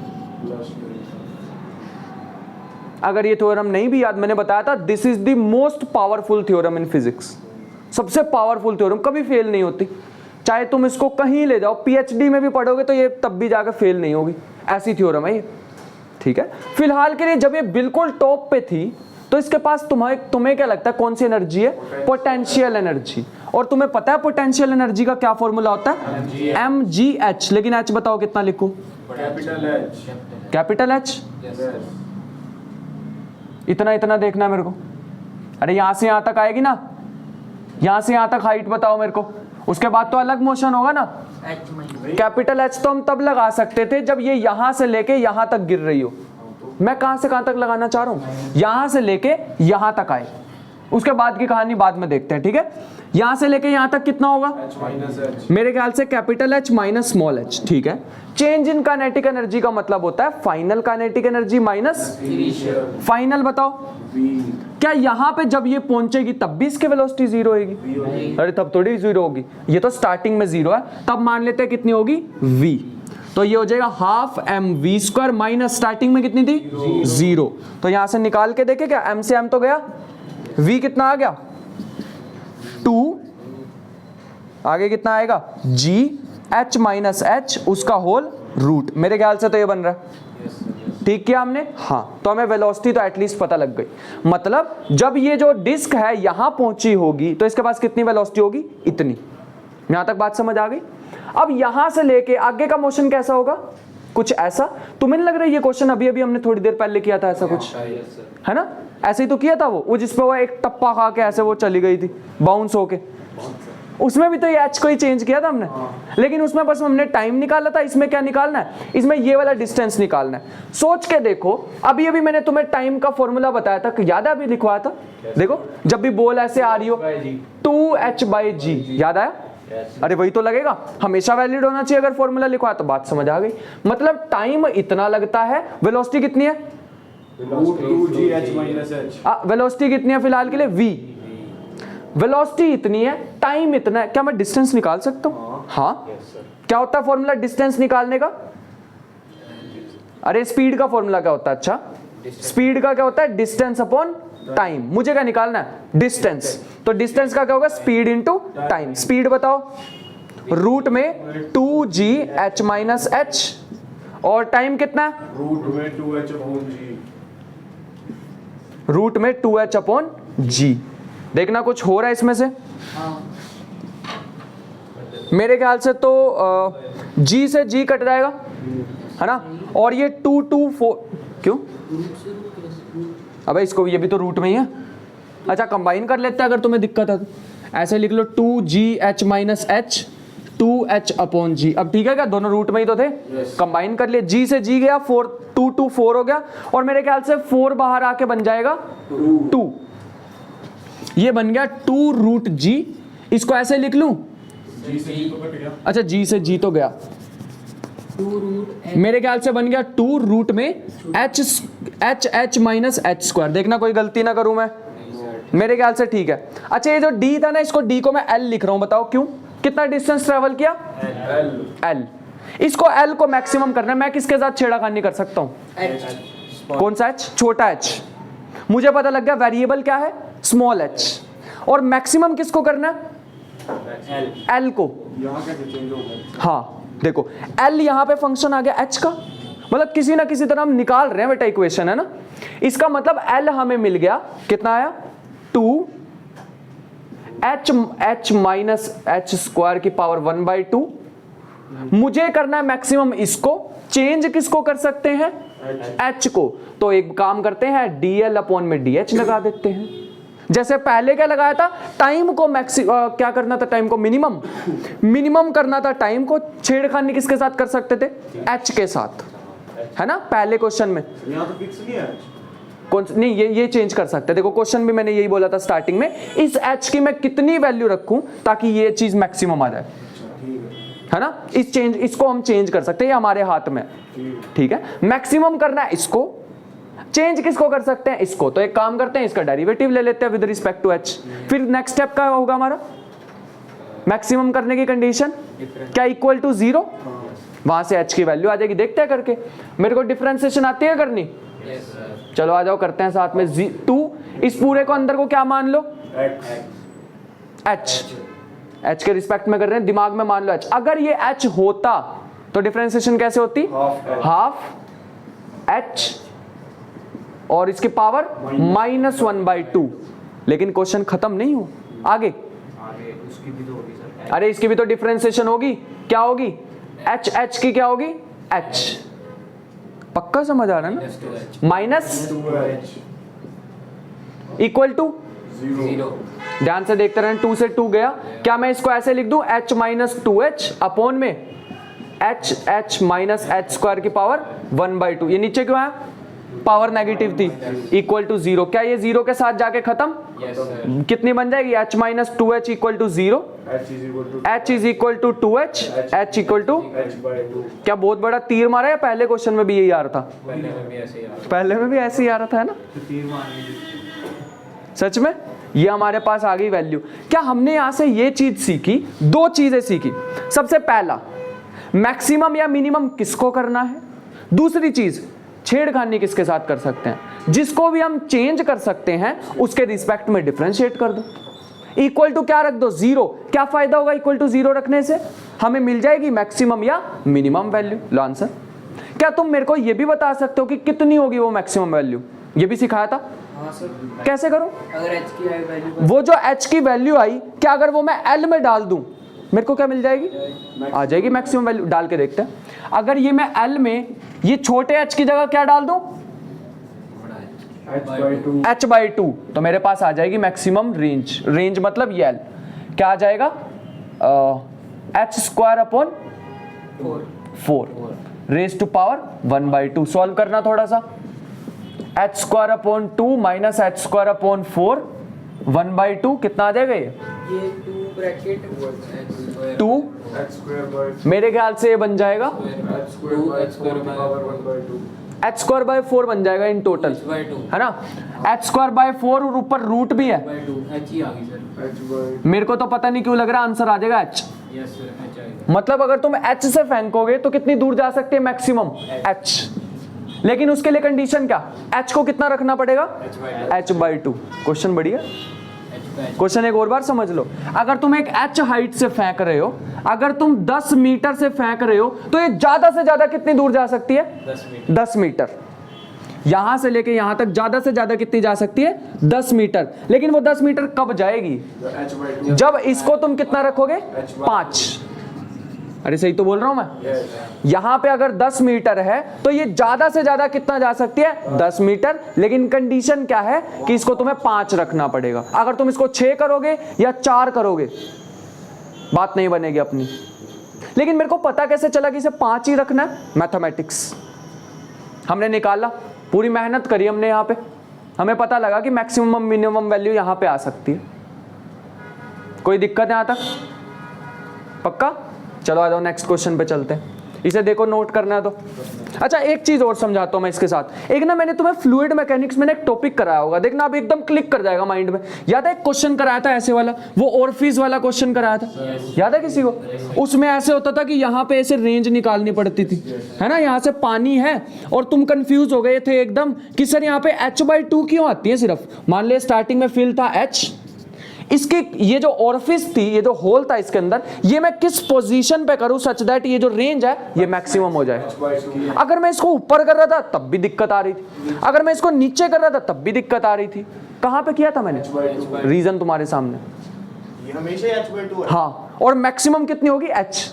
अगर ये थ्योरम नहीं भी याद, मैंने बताया था this is the most powerful theorem in physics. सबसे पावरफुल थ्योरम, कभी फेल नहीं होती। चाहे तुम इसको कहीं ले जाओ, पीएचडी में भी पढ़ोगे तो ये तब भी जाकर फेल नहीं होगी, ऐसी थ्योरम है ये, ठीक है? फिलहाल के लिए जब ये बिल्कुल टॉप पे थी तो इसके पास तुम्हें क्या लगता है कौन सी एनर्जी है? Potential energy. और तुम्हें पता है पोटेंशियल एनर्जी का क्या फॉर्मूला होता है? mgh। लेकिन h बताओ कितना लिखूं? Capital H. इतना इतना देखना है मेरे को। अरे यहां से यहां तक आएगी ना, यहां से यहां तक हाइट बताओ मेरे को, उसके बाद तो अलग मोशन होगा ना। कैपिटल एच तो हम तब लगा सकते थे जब ये यहां से लेके यहां तक गिर रही हो। मैं कहां से कहां तक लगाना चाह रहा हूं? यहां से लेके यहां तक आए, उसके बाद की कहानी बाद में देखते हैं, ठीक है? यहां से लेके यहां तक कितना होगा? मेरे ख्याल से capital H minus small H, ठीक है? चेंज इन काइनेटिक एनर्जी का मतलब होता है final kinetic energy minus final. बताओ क्या यहां पे जब ये पहुंचेगी तब भी इसकी वेलोसिटी 0 होगी? अरे तब थोड़ी 0 होगी, ये तो स्टार्टिंग में 0 है। तब मान लेते हैं कितनी होगी? v। तो ये हो जाएगा half m v square minus starting में कितनी थी? 0। तो यहां से निकाल के देखे क्या? m से m तो गया, v कितना आ गया? 2। आगे कितना आएगा? g h माइनस h उसका होल रूट। मेरे ख्याल से तो ये बन रहा है, ठीक किया हमने? हाँ। तो हमें वेलोसिटी तो एटलीस्ट पता लग गई। मतलब जब ये जो डिस्क है यहां पहुंची होगी तो इसके पास कितनी वेलोसिटी होगी? इतनी। यहां तक बात समझ आ गई? अब यहां से लेके आगे का मोशन कैसा होगा? कुछ ऐसा तुम्हें नहीं लग रहा है ये क्वेश्चन अभी अभी हमने थोड़ी देर पहले किया था ऐसा कुछ, है ना? ऐसे ही तो किया था वो जिसपे वो एक टप्पा खा के ऐसे वो चली गई थी बाउंस होके, उसमें भी तो ये एच को ही चेंज किया था हमने, लेकिन उसमें बस हमने टाइम निकाला था। इसमें क्या निकालना है? इसमें ये वाला डिस्टेंस निकालना है। सोच के देखो, अभी अभी मैंने तुम्हें टाइम का फॉर्मूला बताया था, याद है? अभी लिखवाया था, देखो जब भी बॉल ऐसे आ रही हो 2h/g, याद आया? अरे वही तो लगेगा, हमेशा वैलिड होना चाहिए अगर फॉर्मूला लिखवाया तो बात समझ आ गई। मतलब टाइम इतना लगता है, वेलोसिटी कितनी है? वेलोसिटी कितनी है फिलहाल के लिए? v। वेलोसिटी इतनी है, टाइम इतना है, क्या मैं डिस्टेंस निकाल सकता हूँ? हाँ। क्या होता है फॉर्मूला डिस्टेंस निकालने का? अरे स्पीड का फॉर्मूला क्या होता है? अच्छा, स्पीड का क्या होता है? Distance upon time. मुझे क्या निकालना है? डिस्टेंस। तो डिस्टेंस का क्या होगा? Speed into time. स्पीड बताओ, रूट में 2gh-h, और टाइम कितना है? रूट में 2h/g। देखना कुछ हो रहा है इसमें से? मेरे ख्याल से तो g से g कट जाएगा, है ना? और ये 2 2 4 क्यों? अबे इसको, ये भी तो रूट में ही है। अच्छा कंबाइन कर लेते हैं अगर तुम्हें दिक्कत है तो, ऐसे लिख लो 2gh-h 2h/g। अब ठीक है क्या? दोनों रूट में ही तो थे, कंबाइन कर लिए, g से g गया, 4 2 2 4 हो गया, और मेरे ख्याल से 4 बाहर आके बन जाएगा 2। ये बन गया 2√g। इसको ऐसे लिख लूं, जी से जी तो कट गया। अच्छा जी से जी तो गया, 2√h मेरे ख्याल से बन गया 2 रूट में h माइनस h स्क्वायर। देखना कोई गलती ना करूं मैं, मेरे ख्याल से ठीक है। अच्छा ये जो d था ना, इसको d को मैं l लिख रहा हूं, बताओ क्यों? कितना डिस्टेंस ट्रेवल किया? l। इसको l को मैक्सिमम करना है। मैं किसके साथ छेड़ाखानी कर सकता हूं? कौन सा h? छोटा h। मुझे पता लग गया वेरिएबल क्या है? Small h। और मैक्सिमम किसको करना है? l को। यहाँ कैसे चेंज हो गया? हाँ देखो, l यहाँ पे फंक्शन आ गया h का, मतलब किसी ना किसी तरह हम निकाल रहे हैं बेटा इक्वेशन, है ना? इसका मतलब l हमें मिल गया, कितना आया? 2h माइनस h स्क्वायर की पावर 1/2। मुझे करना है मैक्सिमम, इसको चेंज किसको कर सकते हैं? h को। तो एक काम करते हैं, dl अपॉन में dh लगा देते हैं। जैसे पहले क्या लगाया था? टाइम को क्या करना था? टाइम को मिनिमम करना था। टाइम को छेड़खानी किसके साथ कर सकते थे? h के साथ, है ना? पहले क्वेश्चन में यहाँ तो फिक्स नहीं है। कौन नहीं, ये चेंज कर सकते हैं। देखो क्वेश्चन भी मैंने यही बोला था स्टार्टिंग में, इस h की मैं कितनी वैल्यू रखूं ताकि ये चीज मैक्सिमम आ जाए, है ना? इसको हम चेंज कर सकते हैं, ये हमारे हाथ में, ठीक है? मैक्सिमम करना है इसको, चेंज किसको कर सकते हैं? इसको। तो एक काम करते हैं, इसका डेरिवेटिव ले लेते हैं विद रिस्पेक्ट टू h। फिर नेक्स्ट स्टेप क्या होगा हमारा? मैक्सिमम करने की कंडीशन क्या? Equal to 0। वहां से h की वैल्यू आ जाएगी। देखते हैं करके, मेरे को डिफरेंशिएशन आती है करनी? चलो आ जाओ करते हैं साथ में। 2 इस पूरे को अंदर को क्या मान लो? h के रिस्पेक्ट में कर रहे हैं, दिमाग में मान लो h। अगर ये h होता तो डिफरेंशिएशन कैसे होती? हाफ h और इसकी पावर -1/2। लेकिन क्वेश्चन खत्म नहीं हो, आगे उसकी भी तो होगी सर। अरे इसकी भी तो डिफरेंशिएशन होगी। क्या होगी? h की क्या होगी? h। पक्का समझ आ रहा है ना? Minus equal to 0। ध्यान से देखते रहना, 2 से 2 गया। क्या मैं इसको ऐसे लिख दूं? h माइनस 2h अपॉन में h माइनस h स्क्वायर की पावर 1/2। ये नीचे क्यों आया? पावर नेगेटिव थी, इक्वल टू 0। क्या ये 0 के साथ जाके खत्म? कितनी बन जाएगी? h minus 2h equal to 0, h is equal to 2h, h equal to क्या? बहुत बड़ा तीर मारा है। पहले क्वेश्चन में भी यही आ रहा था, पहले में भी ऐसे ही आ रहा था, है ना? सच में ये हमारे पास आ गई वैल्यू। क्या हमने यहां से ये चीज सीखी? 2 चीजें सीखी। सबसे पहला, मैक्सिमम या मिनिमम किसको करना है। दूसरी चीज, छेड़खानी किसके साथ कर सकते हैं? जिसको भी हम चेंज कर सकते हैं उसके रिस्पेक्ट में डिफरेंशिएट कर दो। इक्वल टू क्या रख दो? 0। क्या फायदा होगा इक्वल टू 0 रखने से? हमें मिल जाएगी मैक्सिमम या मिनिमम वैल्यू। लो आंसर। क्या तुम मेरे को ये भी बता सकते हो कि कितनी होगी वो मैक्सिमम वैल्यू? ये भी सिखाया था। हाँ सर। कैसे करो? अगर h की वैल्यू वो जो h की वैल्यू आई, क्या अगर वो मैं l में डाल दूं मेरे को क्या मिल जाएगी, आ जाएगी मैक्सिमम वैल्यू। डाल के देखते हैं। अगर ये मैं L में ये छोटे h की जगह क्या डाल दूं, h/2, तो मेरे पास आ जाएगी मैक्सिमम रेंज। रेंज मतलब ये L क्या आ जाएगा, h² / 4 raise to power 1/2। Solve करना थोड़ा सा, h² / 2 माइनस h² / 4 1/2 कितना आ जाएगा ये 2 ब्रैकेट 2, मेरे ख्याल से ये बन जाएगा h²/4 बन जाएगा इन टोटल, है ना। h²/4 और ऊपर रूट भी है, मेरे को तो पता नहीं क्यों लग रहा है आंसर आ जाएगा h। मतलब अगर तुम h से फेंकोगे तो कितनी दूर जा सकते हैं मैक्सिमम h, लेकिन उसके लिए कंडीशन क्या, h को कितना रखना पड़ेगा h/2। क्वेश्चन बढ़िया, क्वेश्चन एक और बार समझ लो। अगर तुम एक h हाइट से फेंक रहे हो, अगर तुम 10 मीटर से फेंक रहे हो तो ये ज्यादा से ज्यादा कितनी दूर जा सकती है 10 मीटर। यहां से लेके यहां तक ज्यादा से ज्यादा कितनी जा सकती है 10 मीटर। लेकिन वो 10 मीटर कब जाएगी, जब इसको तुम कितना रखोगे 5। अरे सही तो बोल रहा हूं मैं। यहां पे अगर 10 मीटर है तो ये ज्यादा से ज्यादा कितना जा सकती है 10 मीटर, लेकिन कंडीशन क्या है कि इसको तुम्हें 5 रखना पड़ेगा। अगर तुम इसको 6 करोगे या 4 करोगे बात नहीं बनेगी अपनी। लेकिन मेरे को पता कैसे चला कि इसे 5 ही रखना है, मैथमेटिक्स हमने निकाला, पूरी मेहनत करी हमने। यहां पे हमें पता लगा कि मैक्सिमम मिनिमम वैल्यू यहां पे आ सकती है। कोई दिक्कत है यहां तक, पक्का। चलो आ जाओ नेक्स्ट क्वेश्चन पे चलते हैं। इसे देखो, नोट करना है तो। अच्छा एक चीज और समझाता हूं मैं इसके साथ। एक ना मैंने तुम्हें फ्लूइड मैकेनिक्स में एक टॉपिक कराया होगा, देखना अब एकदम क्लिक कर जाएगा माइंड में। याद है एक क्वेश्चन कराया था ऐसे वाला, वो ओरफिस वाला क्वेश्चन कराया था, याद है किसी को। उसमें ऐसे होता था कि यहाँ पे ऐसे रेंज निकालनी पड़ती थी, है ना। यहाँ से पानी है और तुम कंफ्यूज हो गए थे एकदम कि सर यहाँ पे h/2 क्यों आती है सिर्फ। मान लिया स्टार्टिंग में फिल था h, इसकी ये जो ओरफिस थी, ये जो होल था इसके अंदर, ये मैं किस पोजीशन पे करूं सच दैट ये जो रेंज है ये मैक्सिमम हो जाए। अगर मैं इसको ऊपर कर रहा था तब भी दिक्कत आ रही थी, अगर मैं इसको नीचे कर रहा था तब भी दिक्कत आ रही थी। कहां पे किया था मैंने, रीजन तुम्हारे सामने, ये हमेशा h/2 है। हाँ, और मैक्सिमम कितनी होगी h।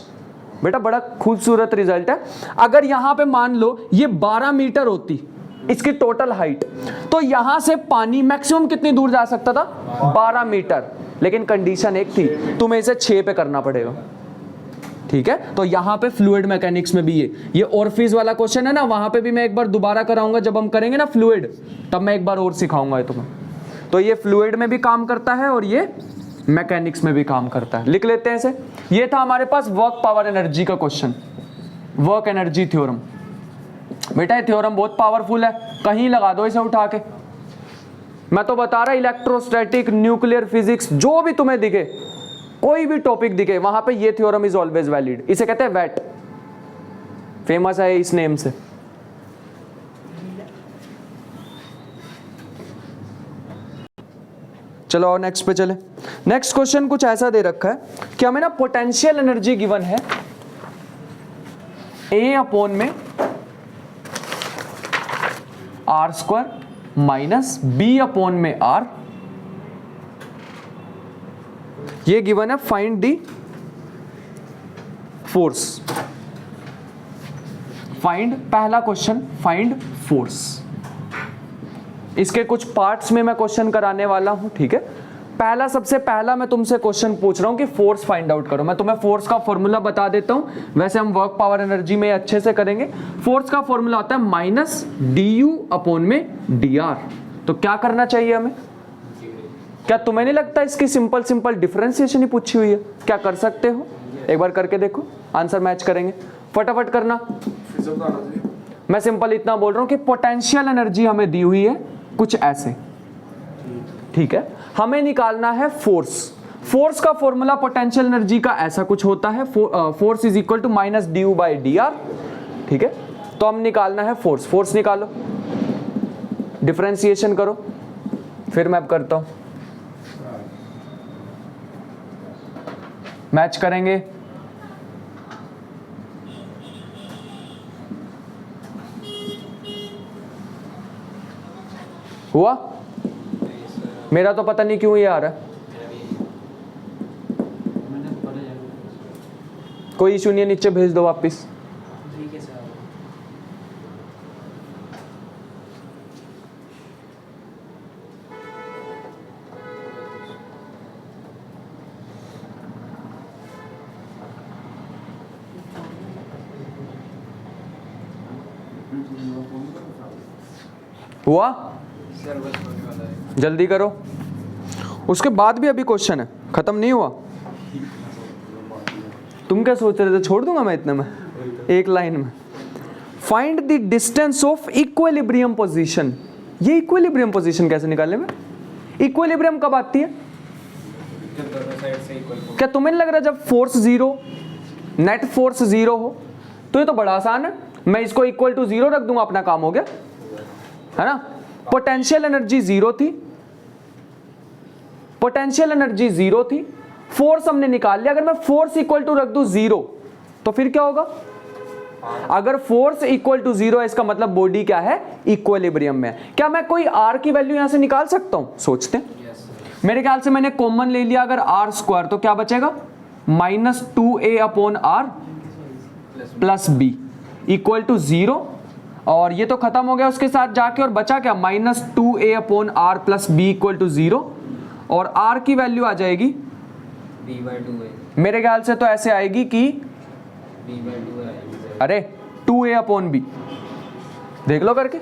बेटा बड़ा खूबसूरत रिजल्ट है। अगर यहां पे मान लो ये 12 मीटर होती इसकी टोटल हाइट, तो यहां से पानी मैक्सिमम कितनी दूर जा सकता था 12 मीटर, लेकिन कंडीशन एक थी, तुम्हें इसे 6 पे करना पड़ेगा। ठीक है, तो यहां पे फ्लूइड मैकेनिक्स में भी ये ओरफिस वाला क्वेश्चन है ना, वहां पे भी मैं एक बार दोबारा कराऊंगा जब हम करेंगे ना फ्लूइड, तब मैं एक बार और सिखाऊंगा ये तुम्हें। तो ये फ्लूइड में भी काम करता है और ये मैकेनिक्स में भी काम करता है। लिख लेते हैं इसे। ये था हमारे पास वर्क पावर एनर्जी का क्वेश्चन, वर्क एनर्जी थ्योरम। बेटा ये थ्योरम बहुत पावरफुल है, कहीं लगा दो इसे उठा के। मैं तो बता रहा, इलेक्ट्रोस्टैटिक, न्यूक्लियर फिजिक्स, जो भी तुम्हें दिखे, कोई भी टॉपिक दिखे, वहां पे ये थ्योरम इज ऑलवेज वैलिड। इसे कहते हैं वैट, फेमस है इस नेम से। चलो और नेक्स्ट पे चले। नेक्स्ट क्वेश्चन कुछ ऐसा दे रखा है कि हमें ना पोटेंशियल एनर्जी गिवन है A/में r² माइनस B/में r, ये गिवन है। Find the force. फाइंड, पहला क्वेश्चन फाइंड फोर्स। इसके कुछ पार्ट्स में मैं क्वेश्चन कराने वाला हूं, ठीक है। पहला, सबसे पहला मैं तुमसे क्वेश्चन पूछ रहा हूं कि फोर्स फाइंड आउट करो। मैं तुम्हें फोर्स का फॉर्मूला बता देता हूं, वैसे हम वर्क पावर एनर्जी में अच्छे से करेंगे। फोर्स का फॉर्मूला होता है माइनस du/dr। तो क्या करना चाहिए हमें, क्या तुम्हें नहीं लगता इसकी सिंपल डिफरेंशिएशन ही पूछी हुई है, क्या कर सकते हो, एक बार करके देखो, आंसर मैच करेंगे। फटाफट करना। मैं सिंपल इतना बोल रहा हूं कि पोटेंशियल एनर्जी हमें दी हुई है कुछ ऐसे, ठीक है। हमें निकालना है फोर्स। फोर्स का फॉर्मूला पोटेंशियल एनर्जी का ऐसा कुछ होता है, force is equal to minus du/dr, ठीक है। तो हम निकालना है फोर्स। फोर्स निकालो, डिफरेंशिएशन करो, फिर मैं अब करता हूं, मैच करेंगे। हुआ? मेरा तो पता नहीं क्यों ये आ रहा है। कोई इशू नहीं है, नीचे भेज दो वापस। ये कैसे आ गया? हुआ? सर बस होने वाला है। जल्दी करो, उसके बाद भी अभी क्वेश्चन है, खत्म नहीं हुआ। तुम क्या सोच रहे थे, छोड़ दूंगा मैं इतने में, एक लाइन में। Find the distance of equilibrium position. ये इक्विलिब्रियम पोजीशन कैसे निकालने में? इक्विलिब्रियम कब आती है? जब दोनों साइड से इक्वल हो। क्या तुम्हें नहीं लग रहा जब force zero, net force zero हो, तो ये तो बड़ा आसान है, मैं इसको इक्वल टू जीरो रख दूंगा, अपना काम हो गया, है ना। पोटेंशियल एनर्जी जीरो थी, पोटेंशियल एनर्जी जीरो थी, फोर्स हमने निकाल लिया। अगर मैं फोर्स इक्वल टू रख दूं जीरो, तो फिर क्या होगा? अगर फोर्स इक्वल टू जीरो है, इसका मतलब बॉडी क्या है? इक्विलिब्रियम में है। क्या मैं कोई आर की वैल्यू यहां से निकाल सकता हूं? सोचते हैं। मेरे ख्याल से मैंने कॉमन ले लिया अगर आर स्क्वायर, तो क्या बचेगा? -2a upon r plus b equal to zero, और ये तो खत्म हो गया उसके साथ जाके, और बचा क्या? -2a upon r plus b equal to zero, और आर की वैल्यू आ जाएगी b/2a। मेरे ख्याल से तो ऐसे आएगी कि b/2a आएगी। अरे 2a अपॉन बी, देख लो करके,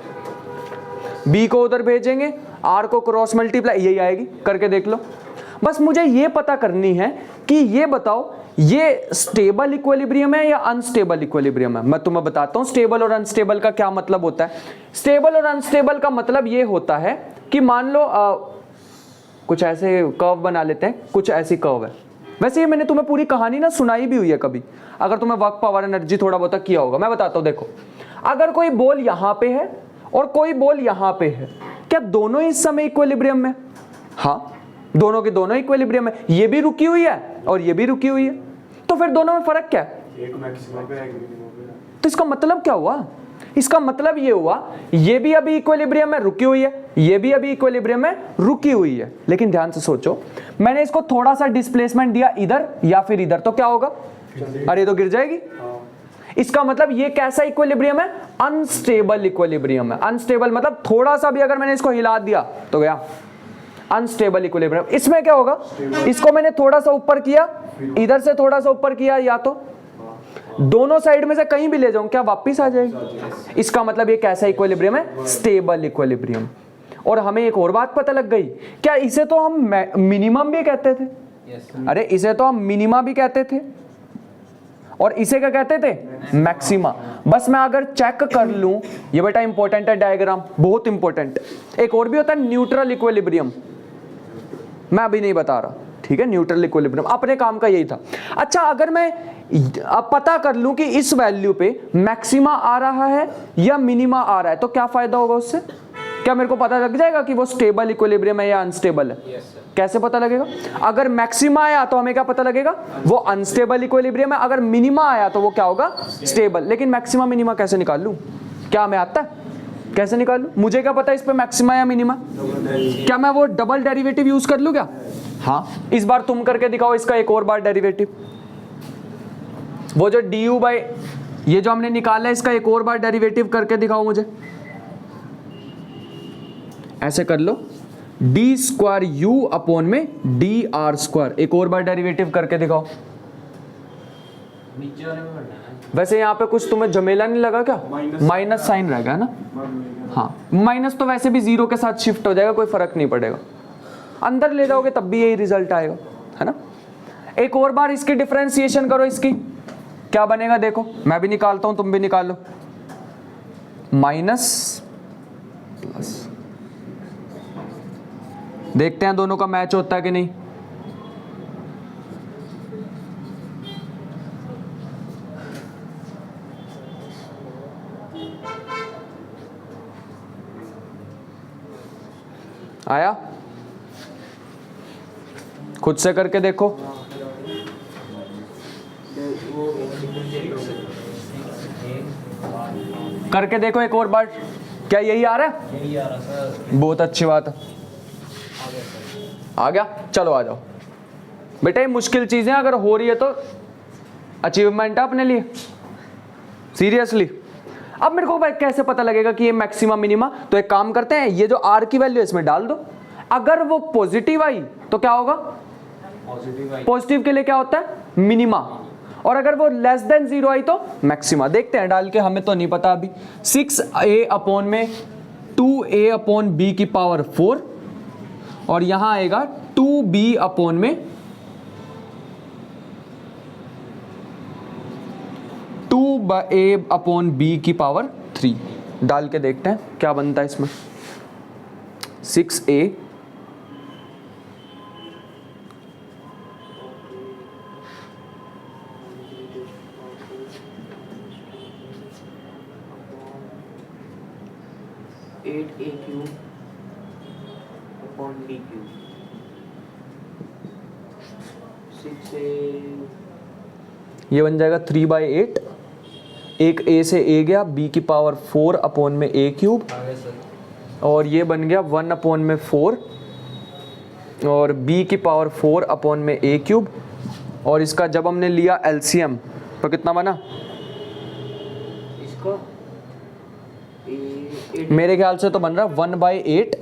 b को उधर भेजेंगे, r को क्रॉस मल्टीप्लाई, यही आएगी, करके देख लो। बस मुझे ये पता करनी है कि ये बताओ ये स्टेबल इक्विलिब्रियम है या अनस्टेबल इक्विलिब्रियम है। मैं तुम्हें बताता हूं स्टेबल और अनस्टेबल का क्या मतलब होता है। स्टेबल और अनस्टेबल का मतलब ये होता है कि मान लो कुछ ऐसे कर्व बना लेते हैं, कुछ ऐसी कर्व है। वैसे ये मैंने तुम्हें पूरी कहानी ना सुनाई भी हुई है कभी, अगर तुम्हें वर्क पावर एनर्जी थोड़ा बहुत किया होगा। मैं बताता हूं, देखो अगर कोई बॉल यहां पे है और कोई बॉल यहां पे है, क्या दोनों ही इस समय इक्विलिब्रियम में? हाँ, दोनों के दोनों इक्विलिब्रियम है। ये भी रुकी हुई है और ये भी रुकी हुई है, तो फिर दोनों में फर्क क्या है? एक मैक्सिमम पे, एक मिनिमम पे। तो इसका मतलब क्या हुआ? इसका मतलब ये हुआ ये भी अभी इक्विलिब्रियम में रुकी हुई है, ये भी अभी इक्विलिब्रियम में रुकी हुई है। लेकिन ध्यान से सोचो, मैंने इसको थोड़ा सा डिस्प्लेसमेंट दिया इधर या फिर इधर, तो क्या होगा? अरे तो गिर जाएगी। इसका मतलब ये कैसा इक्विलिब्रियम है? अनस्टेबल इक्विलिब्रियम है। अनस्टेबल मतलब थोड़ा सा भी अगर मैंने इसको हिला दिया तो गया, अनस्टेबल इक्विलिब्रियम। इसमें क्या होगा? इसको मैंने थोड़ा सा ऊपर किया, इधर से थोड़ा सा ऊपर किया, या तो दोनों साइड में से कहीं भी ले जाऊं, क्या वापस आ जाएगी? इसका मतलब ये कैसा इक्विलिब्रियम है? Stable equilibrium. और हमें एक और बात पता लग गई, क्या इसे तो हम मिनिमम भी कहते थे? अरे इसे तो हम मिनिमा भी कहते थे, और इसे क्या कहते थे? मैक्सिमा। बस मैं अगर चेक कर लूं, ये बेटा इंपॉर्टेंट है डायग्राम, बहुत इंपॉर्टेंट। एक और भी होता है न्यूट्रल इक्विलिब्रियम, मैं अभी नहीं बता रहा, ठीक है। न्यूट्रल इक्विलिब्रियम अपने काम का यही था। अच्छा, अगर मैं अब पता कर लूं कि इस वैल्यू पे मैक्सिमा आ रहा है या मिनिमा आ रहा है, तो क्या फायदा होगा उससे? क्या मेरे को पता लग जाएगा कि वो स्टेबल इक्विलिब्रियम है या अनस्टेबल है? कैसे पता लगेगा? अगर मैक्सिमा आया तो हमें क्या पता लगेगा? वो अनस्टेबल इक्विलिब्रियम है। अगर मिनिमा आया तो वो क्या होगा? स्टेबल। लेकिन मैक्सिमा मिनिमा कैसे निकाल लूं? क्या हमें आता है? कैसे निकालूं? मुझे क्या पता है इस पे मैक्सिमा या मिनिमा? क्या मैं वो डबल डेरिवेटिव यूज कर लूं क्या? हाँ, इस बार तुम करके दिखाओ इसका एक और बार डेरिवेटिव। वो जो du बाई ये जो हमने निकाला है, इसका एक और बार डेरिवेटिव करके दिखाओ मुझे। ऐसे कर लो, डी स्क्वायर यू अपॉन में डी आर स्क्वायर, एक और बार डेरिवेटिव करके दिखाओ। नीचे वाले में बढ़ना है। वैसे यहाँ पे कुछ तुम्हें झमेला नहीं लगा क्या? माइनस साइन रहेगा ना? हाँ, माइनस तो वैसे भी जीरो के साथ शिफ्ट हो जाएगा, कोई फर्क नहीं पड़ेगा। अंदर ले जाओगे तब भी यही रिजल्ट आएगा, है ना। एक और बार इसकी डिफरेंशिएशन करो, इसकी क्या बनेगा देखो, मैं भी निकालता हूं, तुम भी निकालो। माइनस प्लस, देखते हैं दोनों का मैच होता है कि नहीं। आया? खुद से करके देखो। करके देखो एक और बार, क्या यही आ रहा है? यही आ रहा सर। बहुत अच्छी बात है, आ गया। चलो आ जाओ बेटा, ये मुश्किल चीजें अगर हो रही है तो अचीवमेंट है अपने लिए, सीरियसली। अब मेरे को भाई कैसे पता लगेगा कि ये मैक्सिमा मिनिमा? तो एक काम करते हैं, ये जो आर की वैल्यू इसमें डाल दो, अगर वो पॉजिटिव आई तो क्या होगा? पॉजिटिव के लिए क्या होता है? मिनिमा। और अगर वो लेस देन 0 आई तो मैक्सिमा। देखते हैं डाल के, हमें तो नहीं पता अभी। 6a अपॉन में 2a अपॉन b की पावर 4 और यहां आएगा 2b अपॉन में 2a अपॉन b की पावर 3। डाल के देखते हैं क्या बनता है इसमें। 6a 8a cube upon b cube 6a ये बन जाएगा 3/8। एक a से a गया, b की पावर 4 अपॉन में a क्यूब, और ये बन गया 1 अपॉन में 4 और b की पावर 4 अपॉन में a क्यूब। और इसका जब हमने लिया एलसीएम तो कितना बना? इसका मेरे ख्याल से तो बन रहा 1/8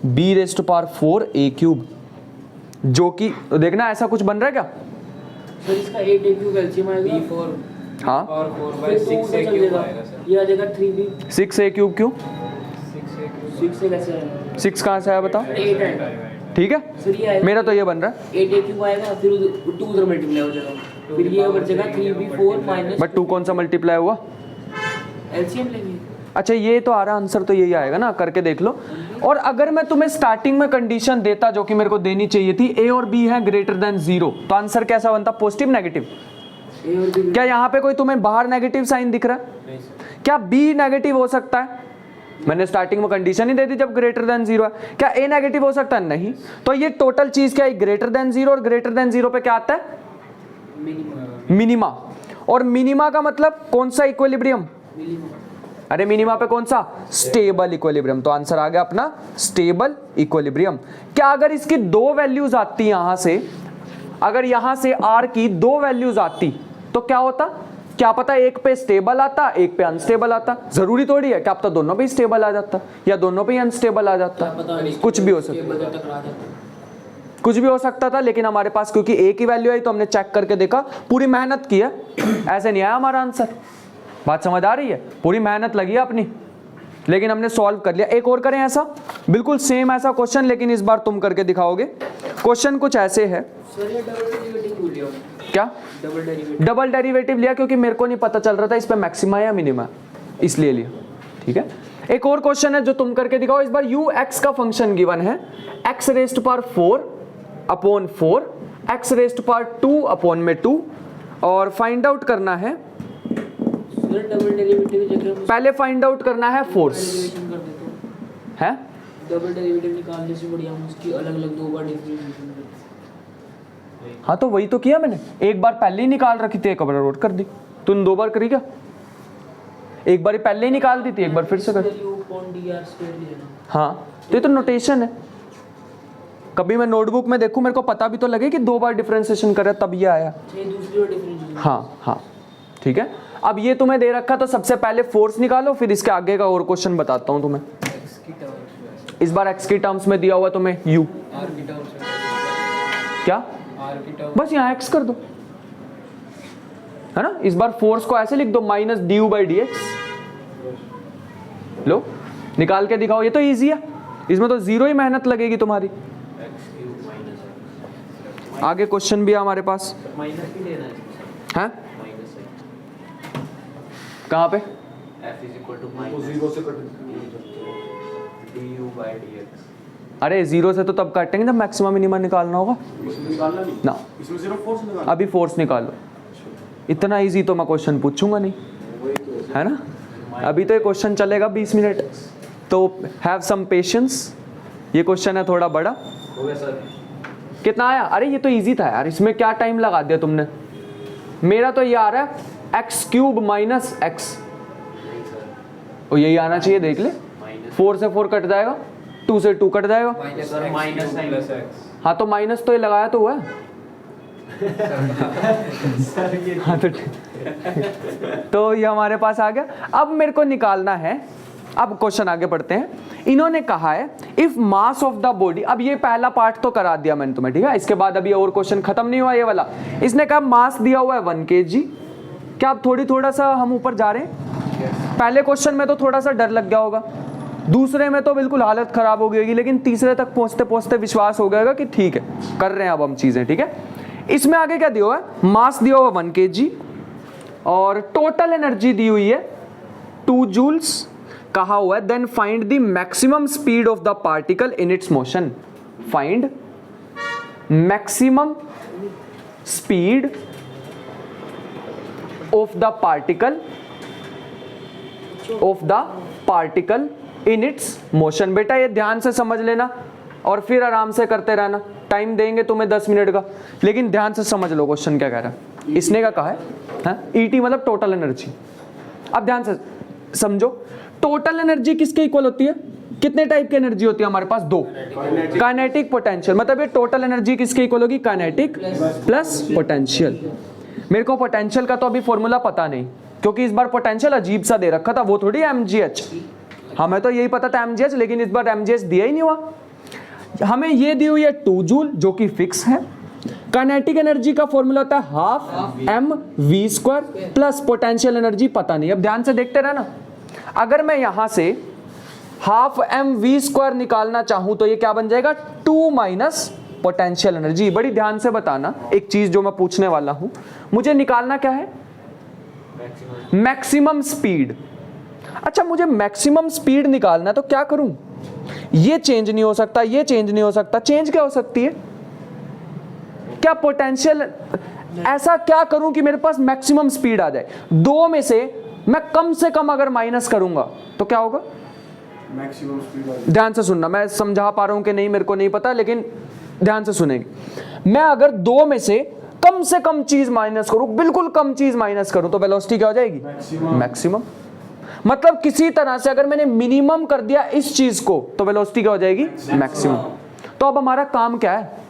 b raise to power 4 a cube, जो कि देखना ऐसा कुछ बन रहा है क्या? सर इसका 8a क्यूब एलसीएम आएगा b4 हाँ, और 4/6a क्यूब आएगा सर। ये आ जाएगा 3b 6a क्यूब क्यों? 6 कैसे आएगा? 6 कहाँ से आया बताओ? 8 है ठीक है, सर, ये आएगा मेरा तो ये बन रहा है। 8a क्यूब आएगा, फिर 2 उधर मल्टीप्लाई हो जाएगा, फिर ये बचेगा 3b4 माइनस। बट 2 कौन सा मल्टीप्लाई हुआ? एलसीएम लेंगे। अच्छा, ये तो आ रहा, आंसर तो यही आएगा ना, करके देख लो। और अगर मैं तुम्हें स्टार्टिंग में कंडीशन देता जो कि मेरे को देनी चाहिए थी, a और b है ग्रेटर देन 0, तो आंसर कैसा बनता? Positive negative? ए और बी क्या यहाँ पे कोई तुम्हें बाहर नेगेटिव साइन दिख रहा है? नहीं सर। क्या b नेगेटिव हो सकता है? मैंने स्टार्टिंग में कंडीशन ही दे दी जब ग्रेटर देन 0 है। क्या a नेगेटिव हो सकता है? नहीं। तो ये टोटल चीज क्या है? ग्रेटर देन 0, और ग्रेटर देन 0 पे क्या आता है? Minimum minima. और मिनिमा का मतलब कौन सा इक्विलिब्रियम? मिनिमम। अरे मिनिमा पे कौन सा? Stable equilibrium. तो आंसर आ गया अपना स्टेबल इक्विलिब्रियम। क्या अगर इसकी 2 वैल्यूज आती यहां से, अगर यहां से r की 2 वैल्यूज आती तो क्या होता? क्या पता एक पे स्टेबल आता, एक पे अनस्टेबल आता। जरूरी थोड़ी है, क्या पता दोनों पे स्टेबल आ जाता या दोनों पे अनस्टेबल आ जाता, कुछ भी हो सकता, कुछ भी हो सकता था। लेकिन हमारे पास क्योंकि a की वैल्यू आई तो हमने चेक करके देखा, पूरी मेहनत की है, ऐसे नहीं आया हमारा आंसर। बात समझ आ रही है? पूरी मेहनत लगी है अपनी, लेकिन हमने सॉल्व कर लिया। एक और करें ऐसा, बिल्कुल सेम ऐसा क्वेश्चन, लेकिन इस बार तुम करके दिखाओगे। क्वेश्चन कुछ ऐसे है। सर ये डबल डेरिवेटिव क्यों लिया? क्या डबल डेरिवेटिव लिया? क्योंकि मेरे को नहीं पता चल रहा था इस पे मैक्सिमा या मिनिमा, इसलिए लिया। ठीक है, एक और क्वेश्चन है जो तुम करके दिखाओ। इस बार u x का फंक्शन गिवन है, x raise to power 4 upon 4, x raise to power 2 upon में 2, और फाइंड आउट करना है। सर डबल डेरिवेटिव की जगह पहले फाइंड आउट करना है फोर्स डेरिवेशन कर देते है। डबल डेरिवेटिव निकालने से बढ़िया हम उसकी अलग-अलग 2 बार डिफरेंशिएशन करते। हाँ तो वही तो किया मैंने, एक बार पहले ही निकाल रखी थी, एक बार नोट कर दी। तुम 2 बार करी क्या? एक बार पहले ही निकाल दी थी, एक बार फिर से कर। हाँ तो ये तो नोटेशन है। कभी मैं नोटबुक में देखूं, मेरे को पता भी तो लगे कि 2 बार डिफरेंशिएशन करे तब ये आया। दूसरी बार डिफरेंशिएशन। हाँ हाँ ठीक है। अब ये तुम्हें दे रखा, तो सबसे पहले फोर्स निकालो, फिर इसके आगे का और क्वेश्चन बताता हूँ तुम्हें। इस बार x की टर्म्स में दिया हुआ तुम्हें u, r की टर्म्स में क्या r की टर्म बस यहाँ x कर दो, है ना। इस बार फोर्स को ऐसे लिख दो, माइनस du/dx। लो निकाल के दिखाओ, ये तो इजी है, इसमें तो 0 ही मेहनत लगेगी तुम्हारी। आगे क्वेश्चन भी है हमारे पास, माइनस भी लेना है। है कहाँ पे? f = तो 0 से कट du/dx। अरे 0 से तो तब काटेंगे जब मैक्सिमा मिनिमा निकालना होगा इसमें निकालना नहीं ना। इसमें सिर्फ फोर्स निकालना। अभी फोर्स निकालो, इतना इजी तो मैं क्वेश्चन पूछूंगा नहीं, है ना। अभी तो ये क्वेश्चन चलेगा 20 मिनट, तो हैव सम पेशेंस। ये क्वेश्चन है थोड़ा बड़ा। हो गया सर। कितना आया? अरे ये तो इजी था यार, इसमें क्या टाइम लगा दिया तुमने। मेरा तो ये आ रहा है x³ माइनस x, और यही आना चाहिए, देख ले। 4 से 4 कट जाएगा, 2 से 2 कट जाएगा। Minus x। हाँ तो माइनस तो ये लगाया तो हुआ है। हाँ तो ये हमारे पास आ गया। अब मेरे को निकालना है, अब क्वेश्चन आगे पढ़ते हैं। इन्होंने कहा है if mass of the body, अब ये पहला पार्ट तो करा दिया मैंने तुम्हें, ठीक है, इसके बाद अभी और क्वेश्चन खत्म नहीं हुआ ये वाला। इसने कहा मास दिया हुआ है 1 kg। क्या अब थोड़ा सा हम ऊपर जा रहे हैं? पहले क्वेश्चन में तो थोड़ा सा डर लग गया होगा, दूसरे में तो बिल्कुल हालत खराब हो गई होगी, लेकिन तीसरे तक पहुंचते पहुंचते विश्वास हो गया कि ठीक है कर रहे हैं अब हम चीजें, ठीक है। इसमें आगे क्या दिया हुआ है? मास दिया हुआ 1 kg और टोटल एनर्जी दी हुई है 2 joules। कहा हुआ है then find the maximum speed of the particle in its motion. Find maximum speed of the particle in its motion. बेटा ये ध्यान से समझ लेना और फिर आराम से करते रहना। टाइम देंगे तुम्हें 10 मिनट का, लेकिन ध्यान से समझ लो क्वेश्चन क्या कह रहा है। इसने क्या कहा है? ईटी मतलब टोटल एनर्जी। अब ध्यान से समझो, टोटल एनर्जी किसके इक्वल होती है? कितने टाइप की एनर्जी होती है हमारे पास? 2। काइनेटिक पोटेंशियल, मतलब ये टोटल एनर्जी किसके इक्वल होगी? Kinetic plus potential. मेरे को पोटेंशियल का तो अभी फॉर्मूला पता नहीं, क्योंकि इस बार पोटेंशियल अजीब सा दे रखा था, वो थोड़ी mgh। हमें तो यही पता था mgh, लेकिन इस बार mgh दिया ही नहीं हुआ। हमें ये दी हुई है 2 जूल जो कि फिक्स है। काइनेटिक एनर्जी का फॉर्मूला होता है half mv² plus potential energy पता नहीं। अब ध्यान से देखते रहना, अगर मैं यहां से हाफ mv² निकालना चाहूं तो ये क्या बन जाएगा? 2 माइनस पोटेंशियल एनर्जी। बड़ी ध्यान से बताना एक चीज जो मैं पूछने वाला हूं, मुझे निकालना क्या है? Maximum speed. अच्छा मुझे मैक्सिमम स्पीड निकालना है तो क्या करूं? ये चेंज नहीं हो सकता, ये चेंज नहीं हो सकता, चेंज क्या हो सकती है? क्या पोटेंशियल, ऐसा क्या करूं कि मेरे पास मैक्सिमम स्पीड आ जाए? 2 में से मैं कम से कम अगर माइनस करूंगा तो क्या होगा? Maximum speed. ध्यान से सुनना, मैं समझा पा रहा हूं कि नहीं मेरे को नहीं पता, लेकिन ध्यान से सुनेंगे। मैं अगर 2 में से कम चीज माइनस करूं, बिल्कुल कम चीज माइनस करूं, तो वेलोसिटी क्या हो जाएगी? मैक्सिमम। मतलब किसी तरह से अगर मैंने मिनिमम कर दिया इस चीज को तो वेलोसिटी क्या हो जाएगी? मैक्सिमम। तो अब हमारा काम क्या है?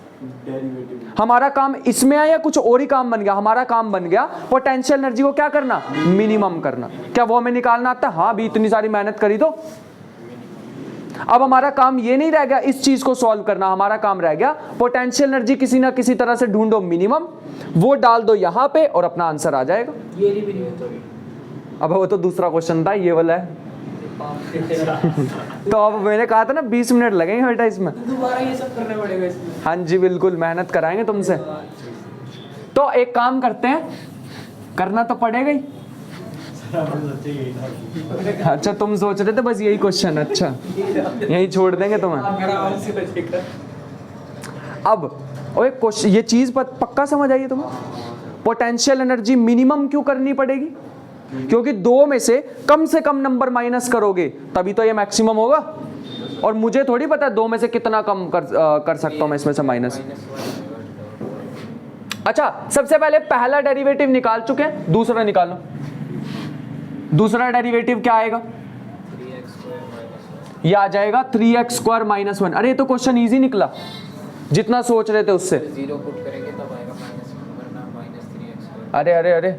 हमारा काम इसमें है या कुछ और ही काम बन गया? हमारा काम बन गया पोटेंशियल एनर्जी को क्या करना? मिनिमम करना। क्या वो हमें निकालना आता है? हाँ, अभी इतनी सारी मेहनत करी तो। अब हमारा काम ये नहीं रह गया इस चीज को सॉल्व करना, हमारा काम रह गया पोटेंशियल एनर्जी किसी ना किसी तरह से ढूंढो मिनिमम, वो डाल दो यहां पे और अपना आंसर आ जाएगा। अब वो तो दूसरा क्वेश्चन था, ये वाला है। तो अब मैंने कहा था ना 20 मिनट लगेंगे बेटा इसमें। दोबारा ये सब करना पड़ेगा इसमें। हाँ जी बिल्कुल, मेहनत कराएंगे तुमसे। तो एक काम करते हैं, करना तो पड़ेगा ही। अच्छा तुम सोच रहे थे बस यही क्वेश्चन? अच्छा यही छोड़ देंगे तुम्हें। अब और एक क्वेश्चन, ये चीज पक्का समझ आई तुम्हें? पोटेंशियल एनर्जी मिनिमम क्यों करनी पड़ेगी? क्योंकि 2 में से कम नंबर माइनस करोगे तभी तो ये मैक्सिमम होगा, और मुझे थोड़ी पता है 2 में से कितना कम कर सकता हूं मैं इसमें से माइनस। अच्छा सबसे पहले पहला डेरिवेटिव निकाल चुके हैं, दूसरा निकालो। दूसरा डेरिवेटिव क्या आएगा? ये आ जाएगा 3x² - 1। अरे ये तो क्वेश्चन इजी निकला, जितना सोच रहे थे उससे। 0 पुट करेंगे तब आएगा -3x²। अरे अरे अरे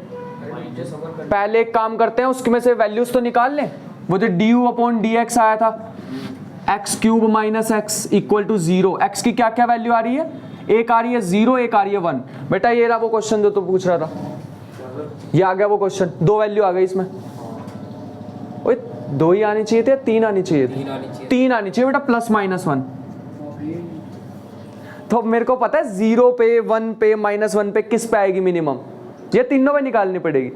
पहले एक काम करते हैं, उसमें से वैल्यूज तो निकाल लें। वो जो du/dx आया था, x³ - x = 0। x की क्या क्या वैल्यू आ रही है? एक आ रही है 0, एक आ रही है 1। बेटा ये रहा वो क्वेश्चन जो तू पूछ रहा था, ये आ गया वो क्वेश्चन। 2 वैल्यू आ गई इसमें। ओए 2 ही आनी चाहिए थे या 3 आनी चाहिए थी? 3 आनी चाहिए बेटा, +-1। तो मेरे को पता है 0 पे, 1 पे, -1 पे किस पे आएगी मिनिमम? ये तीनों पे निकालनी पड़ेगी,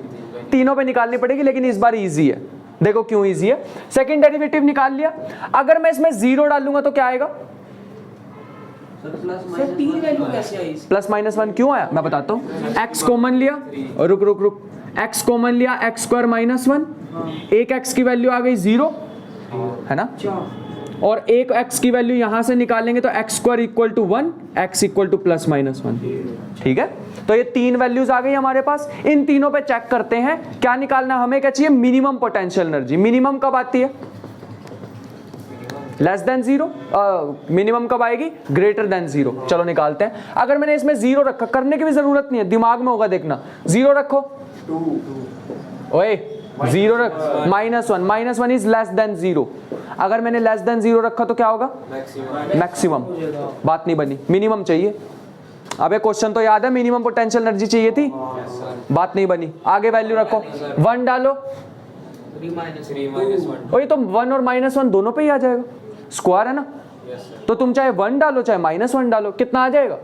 तीनों पे निकालनी पड़ेगी, लेकिन इस बार इजी है। देखो क्यों इजी है। सेकंड डेरिवेटिव निकाल लिया, अगर मैं इसमें 0 डालूंगा तो क्या आएगा? +-1 क्यों आया मैं बताता हूँ। x कॉमन लिया, रुक x कॉमन लिया, x² - 1, एक x की वैल्यू आ गई 0 है ना, और एक x की वैल्यू यहां से निकालेंगे तो x² = 1, x = +-1। ठीक है, तो ये 3 वैल्यूज आ गई हमारे पास। इन तीनों पे चेक करते हैं क्या निकालना हमें, क्या चाहिए? Minimum potential energy. मिनिमम कब आती है? लेस देन जीरो, मिनिमम कब आएगी, ग्रेटर देन जीरो। चलो निकालते हैं। अगर मैंने इसमें जीरो रखा, करने की भी जरूरत नहीं है, दिमाग में होगा देखना, जीरो रखो, ओए जीरो रख, -1 इज लेस देन जीरो। अगर मैंने लेस देन जीरो रखा तो क्या होगा, मैक्सिमम। बात नहीं बनी, मिनिमम चाहिए। अबे क्वेश्चन तो याद है, मिनिमम पोटेंशियल एनर्जी चाहिए थी, बात नहीं बनी। आगे वैल्यू रखो, 1 डालो, 3 ओए तो 1 और -1 दोनों पे ही आ जाएगा, स्क्वायर है ना। तो तुम चाहे 1 डालो चाहे -1 डालो, कितना आ जाएगा,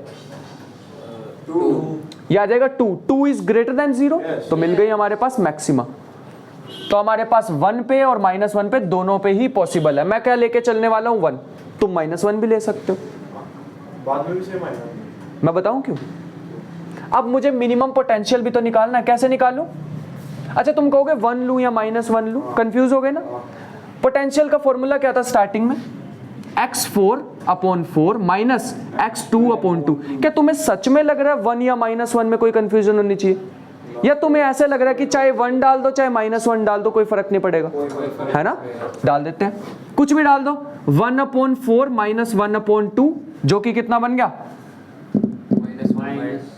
2 ये आ जाएगा 2। 2 इज ग्रेटर देन जीरो, तो मिल गई हमारे पास मैक्सिमा। तो हमारे पास 1 पे और -1 पे दोनों पे ही पॉसिबल है। मैं क्या लेके चलने वाला हूँ, 1, तुम -1 भी ले सकते हो, बाद में भी सेम आएगा। मैं बताऊं क्यों। अब मुझे मिनिमम पोटेंशियल भी तो निकालना है, कैसे निकालूं। अच्छा तुम कहोगे 1 लूं या -1 लूं, कंफ्यूज हो गए ना। पोटेंशियल का फॉर्मूला क्या था स्टार्टिंग में, x4/4 माइनस x2/2। क्या तुम्हें सच में लग रहा है 1 या -1 में कोई कंफ्यूजन होनी चाहिए, या तुम्हें ऐसे लग रहा है कि चाहे 1 डाल दो चाहे -1 डाल दो कोई फर्क नहीं पड़ेगा, है ना। डाल देते हैं, कुछ भी डाल दो। 1/4 माइनस 1/2 जो कि कितना बन गया,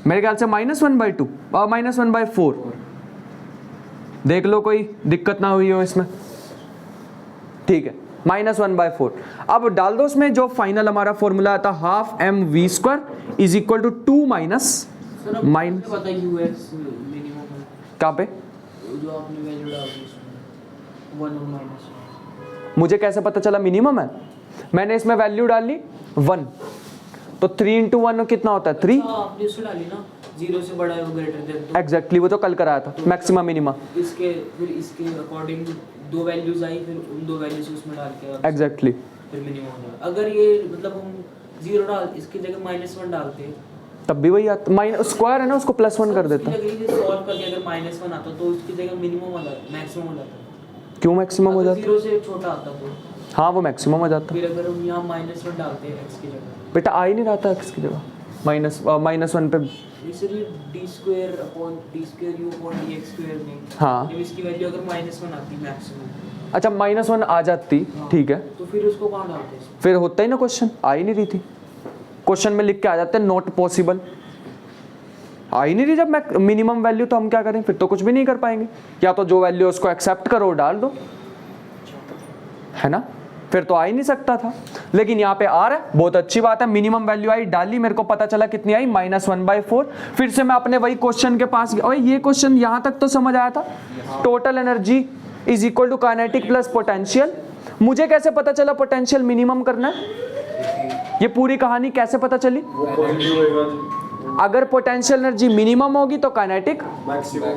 मेरे ख्याल से -1/2 और -1/4। देख लो कोई दिक्कत ना हुई हो इसमें, ठीक है, -1/4। अब डाल दो उसमें जो फाइनल हमारा फॉर्मूला आता, ½ mv² is equal to 2 minus माइन, पता यूएक्स मिनिमम है कहाँ पे, जो आपने वैल्यू डाल दी इसमें 1 और -1। मुझे कैसे पता चला मिनिमम है, मैंने इसमें वैल्यू डाल ली 1, तो 3 × 1 कितना होता है 3। आपने उससे डाली ना, 0 से बड़ा है वो ग्रेटर देन, तो एग्जैक्टली वो तो कल कराया था, मैक्सिमा मिनिमा। इसके फिर इसके अकॉर्डिंग दो वैल्यूज आई, फिर उन दो वैल्यूज उसमें डाल के एग्जैक्टली फिर मिनिमम हो जाएगा। अगर ये मतलब हम 0 डाल, इसकी जगह -1 डालते तब भी वही आता, माइनस स्क्वायर है ना, उसको +1 कर देता। सॉल्व करके अगर -1 आता तो उसकी जगह मिनिमम हो जाता, मैक्सिमम हो जाता। क्यों मैक्सिमम हो जाता, 0 से छोटा आता तो हाँ वो मैक्सिमम हो जाता। फिर अगर हम यहाँ -1 डालते हैं x की जगह, बेटा आ ही नहीं रहा था x की जगह, -1 पे, इसलिए d²/d²u/dx² में, हाँ जब इसकी वैल्यू अगर -1 आती मैक्सिमम, अच्छा -1 आ जाती, ठीक है, तो फिर उसको कहाँ डालते हैं। फिर होता ही ना क्वेश्चन, आ ही नहीं रही थी, क्वेश्चन में लिख के आ जाते हैं नॉट पॉसिबल, आ ही नहीं रही जब मिनिमम वैल्यू, तो हम क्या करें, फिर तो कुछ भी नहीं कर पाएंगे। या तो जो वैल्यू उसको एक्सेप्ट करो डाल दो, है ना, फिर तो आ ही नहीं सकता था। लेकिन यहाँ पे आ रहा है, बहुत अच्छी बात है, मिनिमम वैल्यू आई, डाली, मेरे को पता चला कितनी आई, -1/4। फिर से मैं अपने वही क्वेश्चन के पास गया, और ये क्वेश्चन यहाँ तक तो समझ आया था, total energy is equal to kinetic plus potential. मुझे कैसे पता चला पोटेंशियल मिनिमम करना है, ये पूरी कहानी कैसे पता चली, वो पॉजिटिव होएगा, अगर पोटेंशियल एनर्जी मिनिमम होगी तो काइनेटिक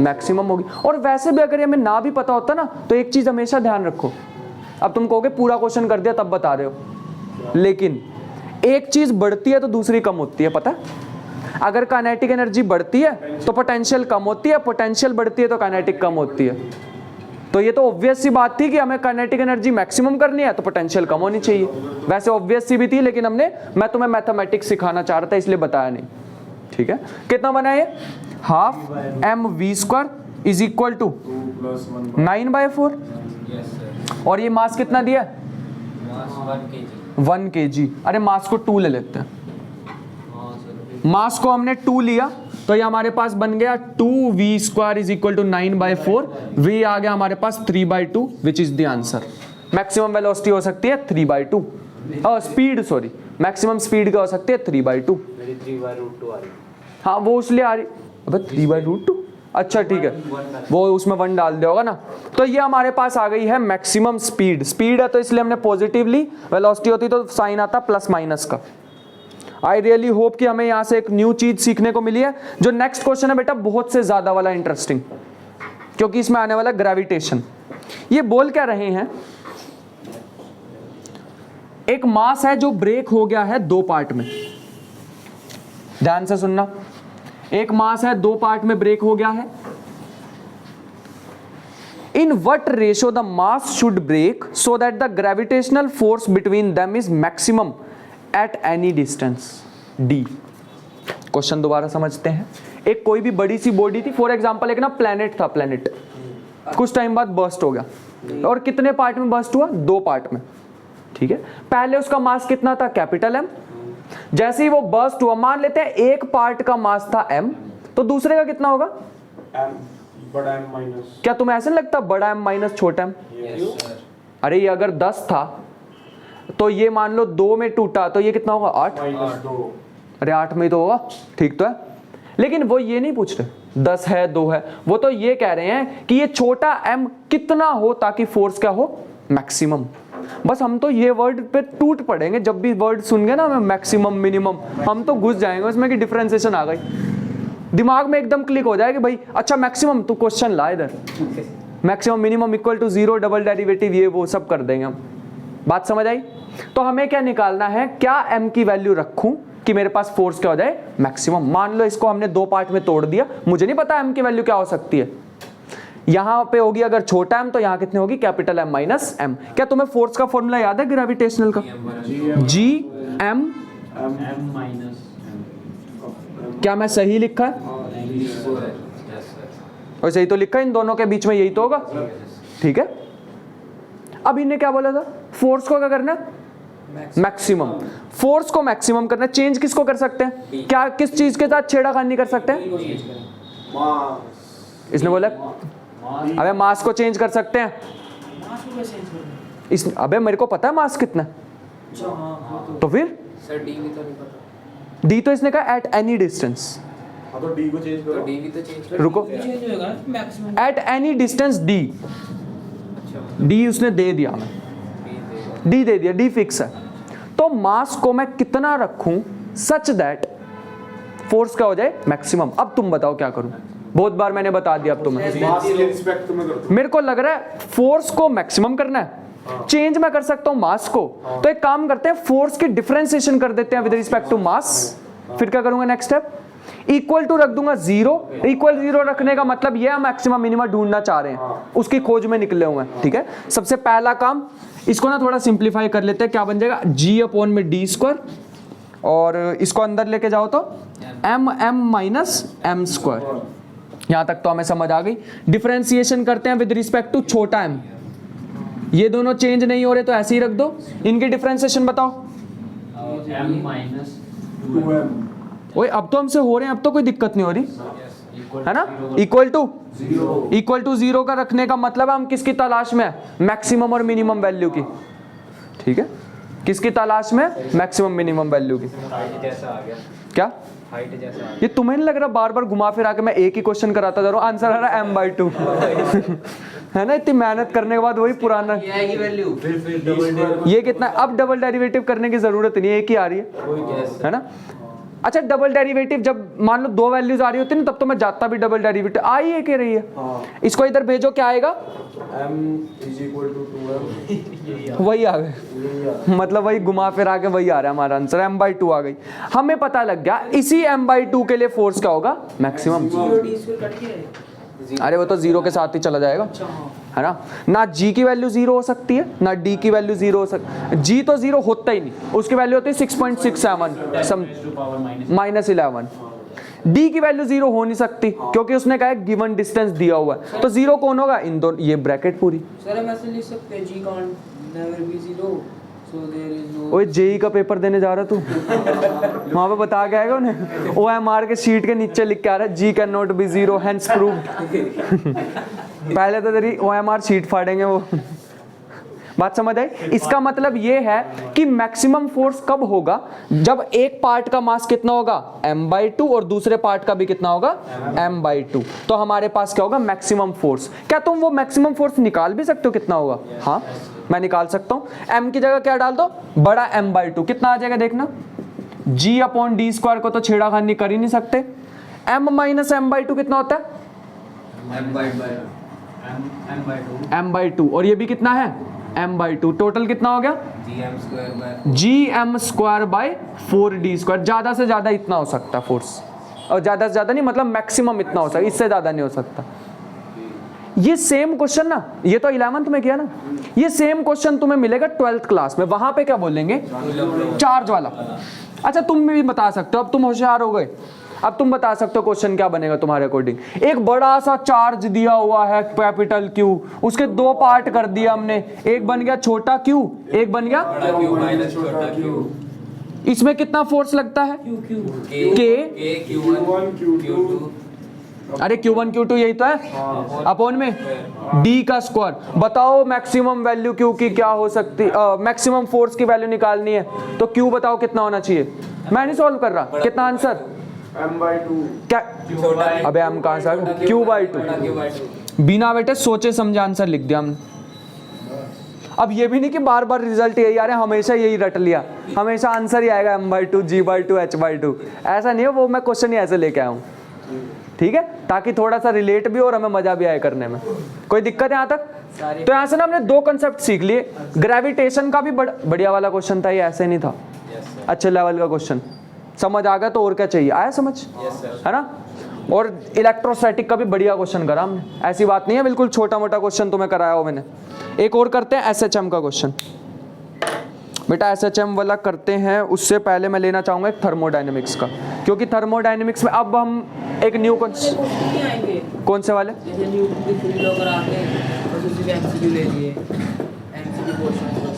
मैक्सिमम होगी। और वैसे भी अगर हमें ना भी पता होता ना, तो एक चीज हमेशा ध्यान रखो, अब तुम कहोगे पूरा क्वेश्चन कर दिया तब बता रहे हो, लेकिन एक चीज बढ़ती है तो दूसरी कम होती है, पता है। अगर काइनेटिक एनर्जी बढ़ती है तो पोटेंशियल कम होती है, पोटेंशियल बढ़ती है तो काइनेटिक कम होती है। तो ये तो ऑब्वियस सी बात थी कि हमें काइनेटिक एनर्जी मैक्सिमम करनी है तो पोटेंशियल कम होनी चाहिए, वैसे ऑब्वियस सी भी थी, लेकिन मैं तुम्हें मैथमेटिक्स सिखाना चाह रहा था इसलिए बताया नहीं, ठीक है। कितना बना ये, ½ mv² इज इक्वल टू 9/4, और ये मास कितना दिया, 1 kg। अरे मास को 2 ले लेते हैं, मास को हमने 2 लिया तो ये हमारे पास बन गया 2v² is equal to 9/4, v आ गया हमारे पास 3/2 which is the answer. Maximum velocity हो सकती है 3/2, स्पीड सॉरी, मैक्सिमम स्पीड क्या हो सकती है 3/2। मेरी 3/√2 आ रही, हाँ वो इसलिए आ रही, अबे 3/√2, अच्छा ठीक है, वो उसमें 1 डाल दिया होगा ना। तो ये हमारे पास आ गई है मैक्सिमम स्पीड, स्पीड है तो इसलिए हमने पॉजिटिव ली, वेलोसिटी होती तो साइन आता +- का। आई रियली होप कि हमें यहाँ से एक न्यू चीज सीखने को मिली है। जो नेक्स्ट क्वेश्चन है बेटा बहुत से ज्यादा वाला इंटरेस्टिंग, क्योंकि इसमें आने वाला ग्रेविटेशन। ये बोल क्या रहे हैं, एक मास है जो ब्रेक हो गया है 2 पार्ट में, ध्यान से सुनना, एक मास है 2 पार्ट में ब्रेक हो गया है। In what ratio the mass should break so that the gravitational force between them is maximum at any distance d। Question दोबारा समझते हैं। एक कोई भी बड़ी सी बॉडी थी, फॉर एग्जांपल एक ना प्लेनेट था, प्लेनेट कुछ टाइम बाद बर्स्ट हो गया, और कितने पार्ट में बर्स्ट हुआ, 2 पार्ट में। ठीक है, पहले उसका मास कितना था, कैपिटल एम। जैसे ही वो बर्स्ट हुआ, मान लेते हैं एक पार्ट का मास था एम, तो दूसरे का कितना होगा, एम, बड़ा एम माइनस। क्या तुम्हें ऐसे नहीं लगता बड़ा एम माइनस छोटा एम? अरे ये अगर 10 था तो ये मान लो 2 में टूटा तो ये कितना होगा, 8 माइनस 2। अरे 8 में ही तो होगा, ठीक तो है। लेकिन वो ये नहीं पूछ रहे 10 है 2 है, वो तो ये कह रहे हैं कि ये छोटा m कितना हो ताकि फोर्स क्या हो, मैक्सिमम। बस हम तो ये वर्ड पे टूट पड़ेंगे, जब भी वर्ड सुन गए ना हमें मैक्सिमम मिनिमम, हम तो घुस जाएंगे उसमें कि डिफरेंशिएशन आ गई, दिमाग में एकदम क्लिक हो जाएगा भाई अच्छा मैक्सिमम, तू क्वेश्चन ला इधर, maximum minimum equal to 0, double derivative ये वो सब कर देंगे हम। बात समझ आई? तो हमें क्या निकालना है, क्या m की वैल्यू रखूं कि मेरे पास फोर्स क्या हो जाए, मैक्सिमम। मान लो इसको हमने 2 पार्ट में तोड़ दिया, मुझे नहीं पता m की वैल्यू क्या हो सकती है। यहां पे होगी अगर छोटा m तो यहां कितनी होगी, कैपिटल M माइनस m। क्या तुम्हें फोर्स का फॉर्मूला याद है ग्रेविटेशनल का, G m, एम माइनस क्या मैं सही लिखा है, और सही तो लिखा है, इन दोनों के बीच में यही तो होगा, ठीक है। अब इन्हें क्या बोला था, फोर्स को क्या करना है, मैक्सिमम। फोर्स को मैक्सिमम करना, चेंज किसको कर सकते हैं, क्या किस चीज के साथ छेड़खानी कर सकते हैं, मास। इसने बोला अबे मास को चेंज कर सकते हैं, मास को कैसे चेंज करना है? इस अबे मेरे को पता है मास कितना है, अच्छा हाँ तो फिर सर डी भी तो नहीं पता, डी तो इसने कहा एट एनी डिस्टेंस, हाँ तो डी को चेंज तो करो। डी भी तो चेंज कर रुको, चेंज होगा maximum. At any distance D, अच्छा डी उसने दे दिया हमें, डी देगा, डी दे दिया, डी फिक्स है। तो मास को मैं कितना रखूं सच दैट फोर्स क्या हो जाए, मैक्सिमम। अब तुम बताओ क्या करूं, बहुत बार मैंने बता दिया अब तुम्हें, मास के रिस्पेक्ट में करते मेरे को लग रहा है फोर्स को मैक्सिमम करना है, चेंज मैं कर सकता हूं मास को, तो एक काम करते हैं फोर्स की डिफरेंशिएशन कर देते हैं विद रिस्पेक्ट टू मास। फिर क्या करूंगा नेक्स्ट स्टेप, इक्वल टू रख दूंगा 0, इक्वल 0 रखने का मतलब ये हम मैक्सिमम मिनिमम ढूंढना चाह रहे हैं, उसकी खोज में निकले हुए हैं, ठीक है। सबसे पहला काम, इसको ना थोड़ा सिंप्लीफाई कर लेते हैं, क्या बन जाएगा, g अपॉन में डी स्क्वायर, और इसको अंदर लेके जाओ तो m माइनस m स्क्वायर। यहां तक तो हमें समझ आ गई। डिफरेंशिएशन करते हैं विद रिस्पेक्ट टू छोटा m, ये दोनों चेंज नहीं हो रहे तो ऐसे ही रख दो, इनकी डिफरेंशिएशन बताओ। M minus 2m। ओए अब तो हमसे हो रहे हैं, अब तो कोई दिक्कत नहीं हो रही है ना। इक्वल टू 0 का रखने का मतलब हम किसकी तलाश में है, मैक्सिमम और मिनिमम वैल्यू की, ठीक है। किसकी तलाश में, मैक्सिमम मिनिमम वैल्यू की। हाइट जैसा आ गया, क्या हाइट जैसा आ ये तुम्हें नहीं लग रहा बार बार घुमा फिरा के मैं एक ही क्वेश्चन कराता जा रहा हूँ, आंसर आ रहा है m/2 है ना। इतनी मेहनत करने के बाद वही पुराना, गया, ये वैल्यू फिर डबल ये कितना, अब डबल डेरिवेटिव करने की जरूरत नहीं है, एक ही आ रही है ना। अच्छा डबल डेरिवेटिव जब मान लो 2 वैल्यूज आ रही होती है ना, तब तो मैं जाता भी डबल डेरिवेटिव आ ही एक ही रही है। इसको इधर भेजो, क्या आएगा, m is equal to 2m। वही आ गए, मतलब वही घुमा फिरा के वही आ रहा है हमारा आंसर, m/2 आ गई। हमें पता लग गया इसी m/2 के लिए फोर्स क्या होगा, मैक्सिमम। डी स्क्वायर कट गया है। अरे वो तो 0 के साथ ही चला जाएगा, अच्छा हाँ है ना। ना g की वैल्यू 0 हो सकती है, ना d की वैल्यू 0 हो सकती है। g तो 0 होता ही नहीं, उसकी वैल्यू होती है 6.67 सम -11। d की वैल्यू 0 हो नहीं सकती क्योंकि उसने कहा है गिवन डिस्टेंस दिया हुआ है, तो 0 कौन होगा, इन दोनों, ये ब्रैकेट पूरी। सर हम ऐसे लिख सकते हैं G can't never be 0 so there is no. ओए जेई का पेपर देने जा रहा तू वहां पे बता के आएगा उन्हें, OMR के शीट के नीचे लिख के आ रहा है G can not be 0 hence proved पहले तो तेरी OMR शीट फाड़ेंगे वो। बात समझ आई? इसका मतलब ये है कि मैक्सिमम फोर्स कब होगा, जब एक पार्ट का मास कितना होगा, m/2, और दूसरे पार्ट का भी कितना होगा, m/2। तो हमारे पास क्या होगा, मैक्सिमम फोर्स। क्या तुम वो मैक्सिमम फोर्स निकाल भी सकते हो कितना होगा? हाँ मैं निकाल सकता हूँ। m की जगह क्या डाल दो, बड़ा m/2, कितना आ जाएगा देखना। g अपॉन डी स्क्वायर को तो छेड़ाखानी कर ही नहीं सकते। m माइनस m/2 कितना होता है, m/2, और ये भी कितना है, m/2। टोटल कितना हो गया, gm² बाय 4d²। ज्यादा से ज्यादा इतना हो सकता है फोर्स, और ज्यादा से ज्यादा नहीं मतलब मैक्सिमम इतना हो सकता है, इससे ज्यादा नहीं हो सकता। ये सेम क्वेश्चन ना, ये तो 11th में किया ना, ये सेम क्वेश्चन तुम्हें मिलेगा 12th क्लास में। वहां पे क्या बोलेंगे, चार्ज वाला। अच्छा तुम भी बता सकते हो, अब तुम होशियार हो गए। अब तुम बता सकते हो क्वेश्चन क्या बनेगा तुम्हारे अकॉर्डिंग। एक बड़ा सा चार्ज दिया हुआ है कैपिटल क्यू, उसके दो पार्ट कर दिया हमने, एक बन गया छोटा क्यू, एक बन गया बड़ा क्यू माइनस छोटा क्यू, इसमें कितना फोर्स लगता है के Q1 Q2 अरे Q1 Q2 यही तो है अपॉन में D का स्क्वायर। बताओ मैक्सिमम वैल्यू Q की क्या हो सकती, मैक्सिमम फोर्स की वैल्यू निकालनी है तो Q बताओ कितना होना चाहिए। मैं नहीं सॉल्व कर रहा, कितना आंसर m/2 क्या, छोटा अबे हम कहां से आ गए, Q/2 बिना बेटे सोचे समझे आंसर लिख दिया हमने। अब ये भी नहीं कि बार बार रिजल्ट यही आ रहा है, हमेशा यही रट लिया, हमेशा आंसर ही आएगा m/2 g/2 h/2, ऐसा नहीं है, वो मैं क्वेश्चन ही ऐसे लेके आया हूँ, ठीक है, ताकि थोड़ा सा रिलेट भी हो और हमें मजा भी आए करने में। कोई दिक्कत है यहाँ तक? तो यहाँ से ना हमने दो कंसेप्ट सीख लिए। ग्रेविटेशन का भी बढ़िया वाला क्वेश्चन था ये, ऐसे नहीं था, अच्छे लेवल का क्वेश्चन, समझ आ गया तो और क्या चाहिए, आया समझ, है ना। और इलेक्ट्रोस्टैटिक का भी बढ़िया क्वेश्चन करा हमने, ऐसी बात नहीं है बिल्कुल छोटा मोटा क्वेश्चन तुम्हें कराया हो मैंने। एक और करते हैं SHM का क्वेश्चन बेटा, SHM वाला करते हैं, उससे पहले मैं लेना चाहूंगा एक थर्मोडायनेमिक्स का, क्योंकि थर्मोडायनेमिक्स में अब हम एक न्यू आएंगे कौन से वाले, जैसे न्यूटन की फ्री लॉ करा के बस उसी के एमसीक्यू ले लिए, एमसीक्यू क्वेश्चन बस।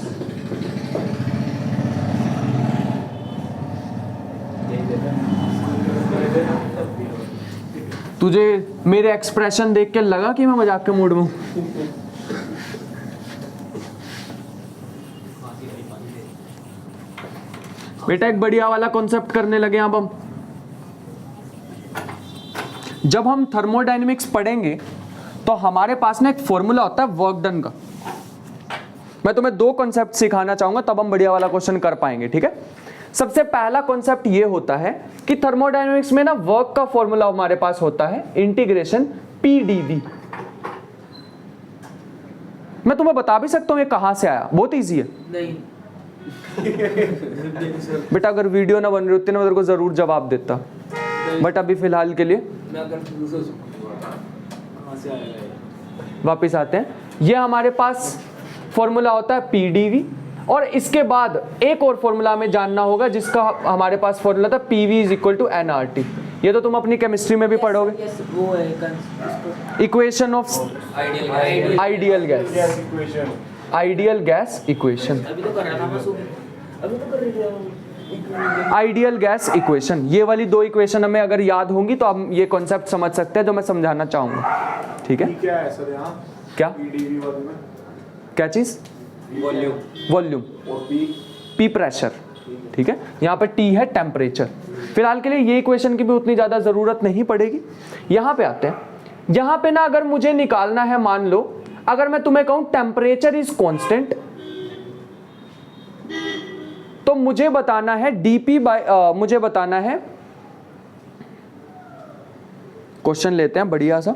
तुझे मेरे एक्सप्रेशन देख के लगा कि मैं मजाक के मूड में हूं? बेटा एक बढ़िया वाला कॉन्सेप्ट करने लगे अब हम। जब हम थर्मोडायनेमिक्स पढ़ेंगे तो हमारे पास ना एक फॉर्मूला होता है वर्क डन का। मैं तुम्हें दो कॉन्सेप्ट सिखाना चाहूंगा, तब हम बढ़िया वाला क्वेश्चन कर पाएंगे, ठीक है। सबसे पहला कॉन्सेप्ट ये होता है कि थर्मोडायनेमिक्स में ना वर्क का फॉर्मूला हमारे पास होता है इंटीग्रेशन PdV। मैं तुम्हें बता भी सकता हूं ये कहां से आया, बहुत इजी है। नहीं बेटा अगर वीडियो ना बन रही होती ना मैं तेरे को जरूर जवाब देता, बट अभी फिलहाल के लिए मैं कंफ्यूज हो कहां से आएगा। वापिस आते हैं। ये हमारे पास फॉर्मूला होता है PdV, और इसके बाद एक और फॉर्मूला हमें जानना होगा जिसका हमारे पास फॉर्मूला था PV = nRT। ये तो तुम अपनी केमिस्ट्री में भी पढ़ोगे, वो है equation of ideal gas, gas equation, ideal gas equation, अभी तो कर रहा था मैं सुबह, अभी तो कर रही थी। Ideal gas equation. ये वाली दो इक्वेशन हमें अगर याद होंगी तो हम ये कॉन्सेप्ट समझ सकते हैं जो मैं समझाना चाहूंगा, ठीक है। क्या है सर यहाँ क्या PdV वाले में, क्या चीज, वॉल्यूम, वॉल्यूम, और P प्रेशर, ठीक है। यहाँ पर T है टेम्परेचर। फिलहाल के लिए ये इक्वेशन की भी उतनी ज्यादा जरूरत नहीं पड़ेगी। यहाँ पे आते हैं। यहाँ पे ना अगर मुझे निकालना है, मान लो अगर मैं तुम्हें कहूं टेम्परेचर इज कांस्टेंट, तो मुझे बताना है dP बाय, मुझे बताना है, क्वेश्चन लेते हैं बढ़िया सा।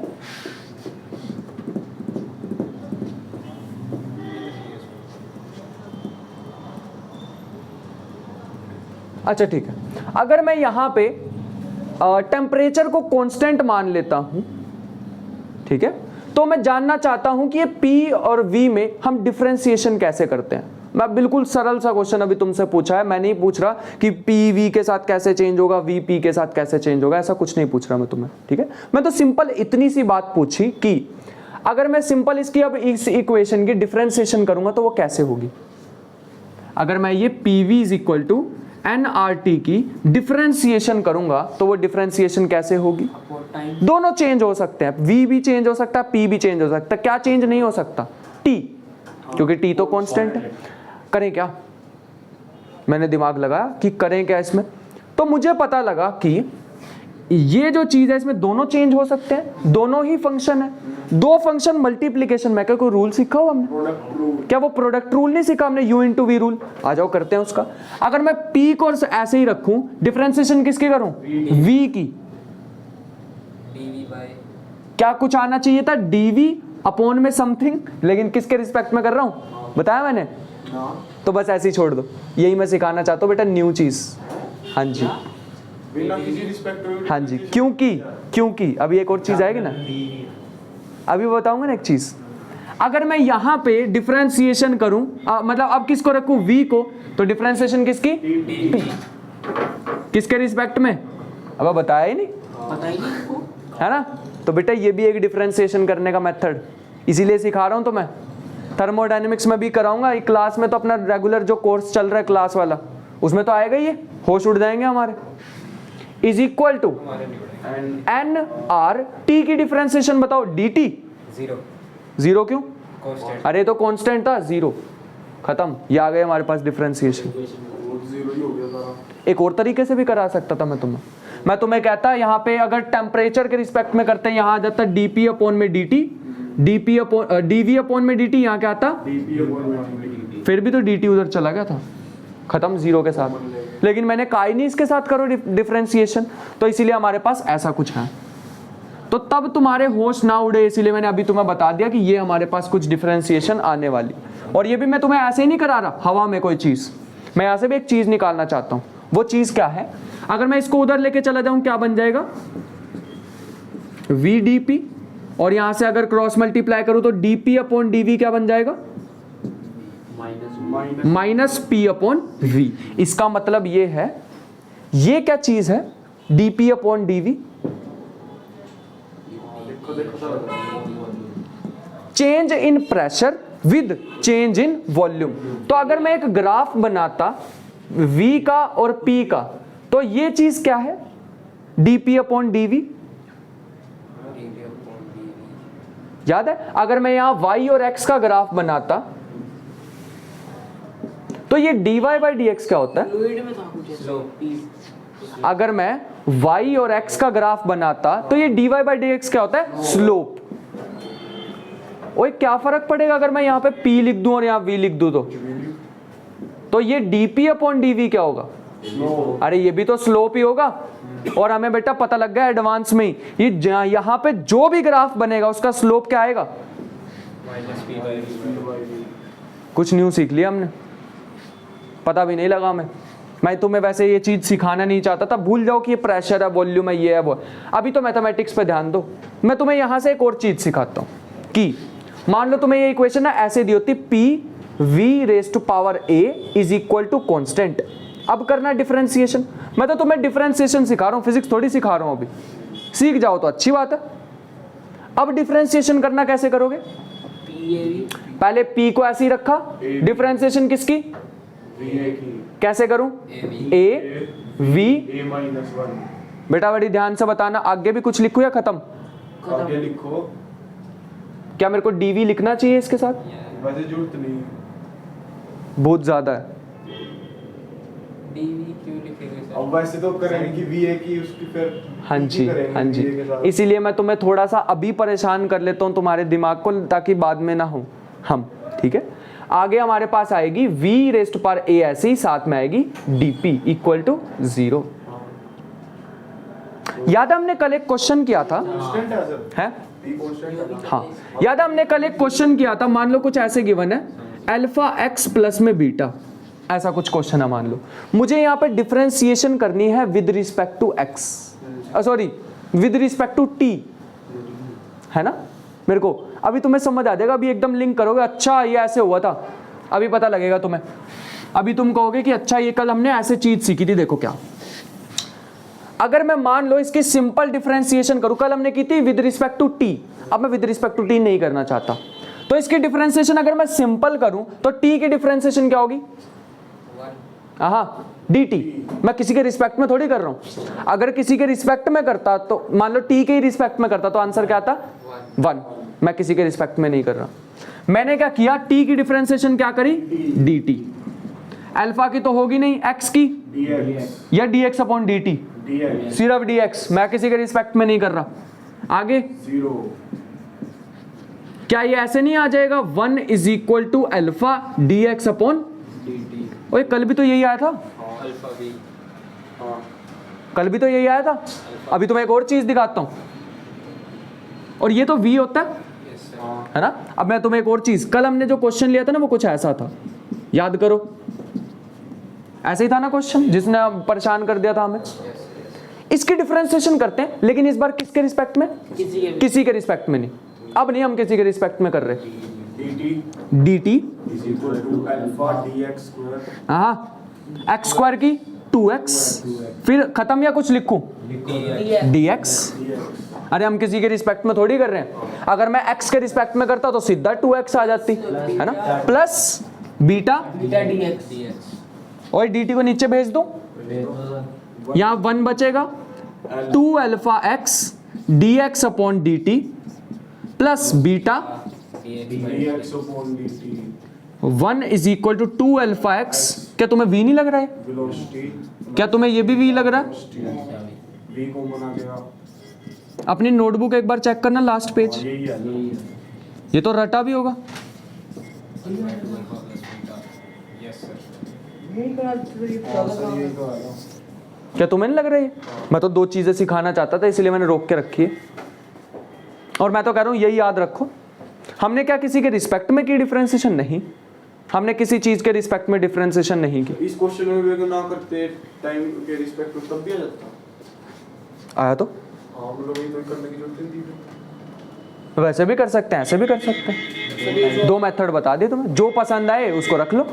अच्छा ठीक है, अगर मैं यहां पे टेम्परेचर को कांस्टेंट मान लेता हूं, ठीक है, तो मैं जानना चाहता हूं कि ये P और V में हम डिफरेंशिएशन कैसे करते हैं। मैं बिल्कुल सरल सा क्वेश्चन अभी तुमसे पूछा है, मैं नहीं पूछ रहा कि P V के साथ कैसे चेंज होगा, V P के साथ कैसे चेंज होगा, ऐसा कुछ नहीं पूछ रहा मैं तुम्हें, ठीक है। मैं तो सिंपल इतनी सी बात पूछी कि अगर मैं सिंपल इसकी अब इस इक्वेशन की डिफरेंशिएशन करूंगा तो वो कैसे होगी। अगर मैं ये PV = nRT की डिफरेंशिएशन करूंगा तो वो डिफरेंशिएशन कैसे होगी। दोनों चेंज हो सकते हैं, V भी चेंज हो सकता है, P भी चेंज हो सकता है, क्या चेंज नहीं हो सकता, T, क्योंकि T तो कांस्टेंट है। करें क्या, मैंने दिमाग लगाया कि करें क्या इसमें, तो मुझे पता लगा कि ये जो चीज है इसमें दोनों चेंज हो सकते हैं, दोनों ही फंक्शन है, दो फंक्शन मल्टीप्लीकेशन में क्या कोई रूल सीखा हो हमने, प्रोडक्ट रूल, क्या वो प्रोडक्ट रूल नहीं सीखा हमने, U × V रूल। आ जाओ करते हैं उसका। अगर मैं P को ऐसे ही रखूं, डिफरेंशिएशन किसकी करूं, V की, dV बाय क्या कुछ आना चाहिए था dV अपॉन में समथिंग, लेकिन किसके रिस्पेक्ट में कर रहा हूं, बताया मैंने, तो बस ऐसे ही छोड़ दो। यही मैं सिखाना चाहता हूं बेटा, न्यू चीज। हाँ जी, बिना किसी रिस्पेक्ट हुए, हाँ जी, क्योंकि अभी एक और चीज आएगी ना, अभी बताऊंगा ना एक चीज। अगर मैं यहां पे डिफरेंशिएशन करूं, मतलब अब किसको रखूं, V को, तो डिफरेंशिएशन किसकी, P, किसके रिस्पेक्ट में, अब बताया ही नहीं, पता ही नहीं आपको। है ना। तो बेटा ये भी एक डिफरेंशिएशन करने का मेथड, इसीलिए सिखा रहा हूँ तो मैं थर्मोडायनेमिक्स में भी कराऊंगा। एक क्लास में तो अपना रेगुलर जो कोर्स चल रहा है क्लास वाला, उसमें तो आएगा ही, ये होश उड़ जाएंगे हमारे। Is equal to n r t की डिफरेंशिएशन बताओ, डी टी। 0 जीरो क्यों? कांस्टेंट। अरे तो कांस्टेंट था, जीरो, खत्म। ये आ गए हमारे पास डिफरेंशिएशन। वो तो जीरो ही हो गया सारा। एक और तरीके से भी करा सकता था मैं तुम्हें कहता यहाँ पे अगर टेम्परेचर के रिस्पेक्ट में करते हैं, यहाँ आ जाता डीपी अपॉन में d t, d p upon d v upon में डीटी, यहाँ क्या आता, डीपी अपॉन फिर भी तो डीटी उधर चला गया था, खत्म जीरो के साथ। लेकिन मैंने कहा ही नहीं इसके साथ करो डिफरेंशिएशन, तो इसीलिए हमारे पास ऐसा कुछ है। तो तब तुम्हारे होश ना उड़े, इसीलिए मैंने अभी तुम्हें बता दिया कि ये हमारे पास कुछ डिफरेंशिएशन आने वाली। और ये भी मैं तुम्हें ऐसे ही नहीं करा रहा हवा में कोई चीज, मैं यहाँ से भी एक चीज निकालना चाहता हूँ। वो चीज क्या है? अगर मैं इसको उधर लेके चला जाऊं क्या बन जाएगा, VDP, और यहां से अगर क्रॉस मल्टीप्लाई करूं तो DP अपॉन DV क्या बन जाएगा, माइनस P अपॉन V। इसका मतलब ये है, ये क्या चीज है, DP upon DV, change in pressure with change in volume. तो अगर मैं एक ग्राफ बनाता V का और P का, तो ये चीज क्या है, DP अपॉन DV, याद है? अगर मैं यहां Y और X का ग्राफ बनाता तो ये dy बाई dx क्या होता है? फ्लूइड में था कुछ ऐसा। अगर मैं y और x का ग्राफ बनाता तो ये dy बाई dx क्या होता है? स्लोप। ओए क्या फर्क पड़ेगा अगर मैं यहाँ पे p लिख दूं और यहाँ v लिख दूं तो ये dp अपॉन dv क्या होगा? अरे ये भी तो स्लोप ही होगा। और हमें बेटा पता लग गया एडवांस में ही, ये यहाँ पे जो भी ग्राफ बनेगा उसका स्लोप क्या आएगा? कुछ न्यू सीख लिया हमने, पता भी नहीं लगा मैं तुम्हें वैसे ये चीज सिखाना नहीं चाहता था, भूल जाओ कि ये प्रेशर है, वॉल्यूम है, ये है वो। अभी तो मैथमेटिक्स पे ध्यान दो। मैं तुम्हें यहां से एक और चीज सिखाता हूं कि मान लो तुम्हें ये इक्वेशन ना ऐसे दी होती, P V raise to power A is equal to constant. अब करना डिफरेंशिएशन। मैं तो तुम्हें डिफरेंशिएशन सिखा रहा हूं, फिजिक्स थोड़ी सिखा रहा हूं। अभी सीख जाओ तो अच्छी बात है। अब डिफरेंशिएशन करना कैसे करोगे? पहले P को ऐसे ही रखा, डिफरेंशिएशन किसकी? कैसे करूं? A V A minus 1। बेटा बड़ी ध्यान से बताना, आगे भी कुछ लिखूं या खत्म? आगे लिखो। क्या मेरे को DV लिखना चाहिए इसके साथ? वैसे जरूरत नहीं, बहुत ज्यादा है। DV क्यों लिखेंगे सर? अब वैसे तो करेंगे कि VA की उसकी फिर हाँ जी, करेंगे हाँ जी। VA के साथ। इसीलिए मैं तुम्हें थोड़ा सा अभी परेशान कर लेता हूं तुम्हारे दिमाग को, ताकि बाद में ना हो हम, ठीक है। आगे हमारे पास आएगी V raise to power A, ऐसे ही साथ में आएगी DP इक्वल टू 0। याद है हमने कल एक क्वेश्चन किया था, कांस्टेंट है सर, है? P कांस्टेंट है। हाँ, याद है हमने कल एक क्वेश्चन किया था। मान लो कुछ ऐसे गिवन है, अल्फा x प्लस में बीटा, ऐसा कुछ क्वेश्चन है मान लो। मुझे यहाँ पे डिफरेंशिएशन करनी है with respect to x, sorry with respect to t, है ना। मेरे को अभी तुम्हें समझ आ जाएगा, अभी एकदम लिंक करोगे, अच्छा ये ऐसे हुआ था, अभी पता लगेगा तुम्हें। अभी तुम कहोगे कि अच्छा ये कल हमने ऐसे चीज सीखी थी, देखो क्या। अगर मैं मान लो इसकी सिंपल डिफरेंशिएशन करूं, कल हमने की थी विद रिस्पेक्ट टू t, अब मैं विद रिस्पेक्ट टू t नहीं करना चाहता, तो इसकी डिफरेंशिएशन अगर मैं सिंपल करूं तो t की डिफरेंशिएशन क्या होगी? हाँ, dt। मैं किसी के रिस्पेक्ट में थोड़ी कर रहा हूं। अगर किसी के रिस्पेक्ट में करता तो मान लो t के ही रिस्पेक्ट में करता तो आंसर क्या आता? 1। मैं किसी के रिस्पेक्ट में नहीं कर रहा। मैंने क्या किया, t की डिफरेंशिएशन क्या करी? dt। अल्फा की तो होगी नहीं, x की dx या dx अपॉन dt, dx सिर्फ dx, मैं किसी के रिस्पेक्ट में नहीं कर रहा। आगे 0। क्या ये ऐसे नहीं आ जाएगा 1 is equal to alpha dx upon DT ओए, कल भी तो यही आया था, अल्फा V। हाँ कल भी तो यही आया था। अभी तो मैं एक और चीज दिखाता हूं, और ये तो v होता है, यस सर। हाँ है ना। अब मैं तुम्हें एक और चीज, कल हमने जो क्वेश्चन लिया था ना वो कुछ ऐसा था, याद करो, ऐसे ही था ना क्वेश्चन जिसने परेशान कर दिया था हमें। इसकी डिफरेंशिएशन करते हैं, लेकिन इस बार किसके रिस्पेक्ट में? किसी के रिस्पेक्ट में नहीं। अब नहीं हम किसी के रिस्पेक्ट में कर रहे। dt dt is equal to alpha dx square हाँ, x स्क्वायर की 2x, फिर खत्म या कुछ लिखूं? dx। अरे हम किसी के रिस्पेक्ट में थोड़ी कर रहे हैं, अगर मैं x के रिस्पेक्ट में करता तो सीधा 2x आ जाती है ना, प्लस बीटा और dt को नीचे भेज दो, यहाँ 1 बचेगा, 2 alpha x dx upon dt plus beta dx upon dt 1 is equal to 2 alpha x। क्या तुम्हें v नहीं लग रहा है? velocity क्या तुम्हें ये भी v लग रहा है? v को बना देगा। अपनी नोटबुक एक बार चेक करना, लास्ट पेज। यही है ना। ये तो रटा भी होगा। Yes sir. हाँ सर, यही तो है ना। क्या तुम्हें नहीं लग रहा है? मैं तो 2 चीजें सिखाना चाहता था, इसलिए मैंने रोक के रखी है। और मैं तो कह रहा हूं यही याद रखो, हमने क्या किसी के रिस्पेक्ट में की डिफरेंशिएशन? नहीं, हमने किसी चीज के रिस्पेक्ट में डिफरेंशिएशन नहीं की। इस क्वेश्चन में भी अगर ना करते टाइम के रिस्पेक्ट में तब भी आ जाता। आया तो हाँ मतलब ये तो करने की जरूरत नहीं थी। वैसे भी कर सकते हैं, ऐसे भी कर सकते हैं। 2 मेथड बता दिए तुम्हें, जो पसंद आए उसको रख लो।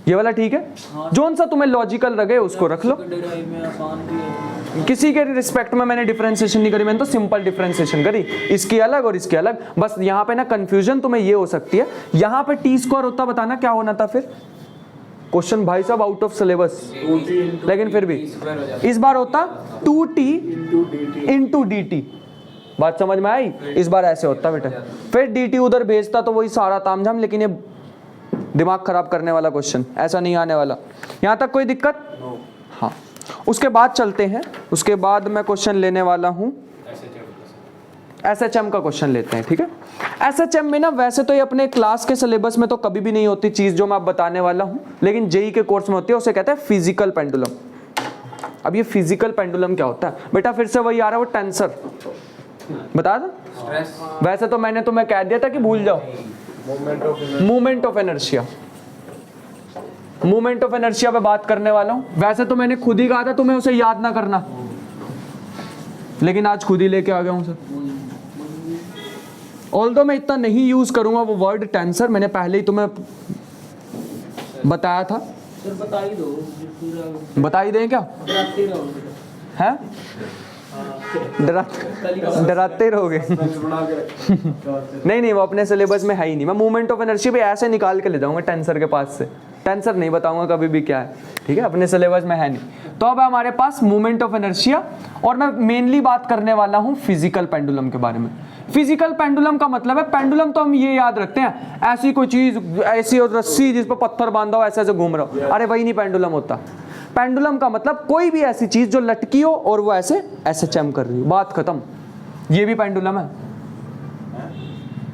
ये वाला ठीक है, जोन सा तुम्हें लॉजिकल लगे उसको रख लो। डिराइव में आसान भी है। किसी के रिस्पेक्ट में मैंने डिफरेंशिएशन नहीं करी, मैंने तो सिंपल डिफरेंशिएशन करी, इसकी अलग और इसकी अलग। बस यहाँ पे ना कंफ्यूजन तुम्हें ये हो सकती है, यहाँ पे टी स्क्वायर होता, बताना क्या होना था फिर? क्वेश्चन भाई साहब आउट ऑफ सिलेबस, लेकिन फिर भी इस बार होता 2t इंटू dt। बात समझ में आई? इस बार ऐसे होता बेटा, फिर dt उधर भेजता तो वही सारा तामझाम, लेकिन ये दिमाग खराब करने वाला क्वेश्चन, ऐसा नहीं आने वाला। यहाँ तक कोई दिक्कत? हाँ, उसके बाद चलते हैं, उसके बाद मैं क्वेश्चन लेने वाला हूँ SHM का क्वेश्चन लेते हैं, ठीक है। SHM में ना वैसे तो ये अपने क्लास के सिलेबस में तो कभी भी नहीं होती चीज़ जो मैं अब बताने वाला हूँ, लेकिन जेई के कोर्स में होती है, उसे कहते हैं फिजिकल पेंडुलम। अब ये फिजिकल पेंडुलम क्या होता है बेटा? फिर से वही आ रहा है वो टेंसर, बता दो। स्ट्रेस वैसे तो मैंने तुम्हें कह दिया था कि भूल जाओ, movement of inertia, movement of inertia पे बात करने वाला हूँ। वैसे तो मैंने खुद ही कहा था तुम्हें उसे याद ना करना, लेकिन आज खुद ही लेके आ गया हूँ सर। ऑल्दो मैं इतना नहीं यूज करूंगा वो वर्ड टेंसर, मैंने पहले ही तुम्हें बताया था। सर बता ही दो पूरा, बता ही दें क्या? डराते रहो। हैं? डराते रहोगे? नहीं, वो अपने सिलेबस में है ही नहीं। मैं मूवमेंट ऑफ इनर्शिया भी ऐसे निकाल के ले जाऊंगा टेंसर के पास से, टेंसर नहीं बताऊंगा कभी भी क्या है, ठीक है, अपने सिलेबस में है नहीं। तो अब हमारे पास मूवमेंट ऑफ इनर्शिया, और मैं मेनली बात करने वाला हूँ फिजिकल पेंडुलम के बारे में। फिजिकल पेंडुलम का मतलब है, पेंडुलम तो हम ये याद रखते हैं ऐसी कोई चीज, ऐसी और रस्सी जिस पर पत्थर बांधा हो, ऐसे ऐसे घूम रहा हो, अरे वही नहीं पेंडुलम होता। पेंडुलम का मतलब कोई भी ऐसी चीज जो लटकी हो और वो ऐसे SHM कर रही हो, बात खत्म। ये भी पेंडुलम है,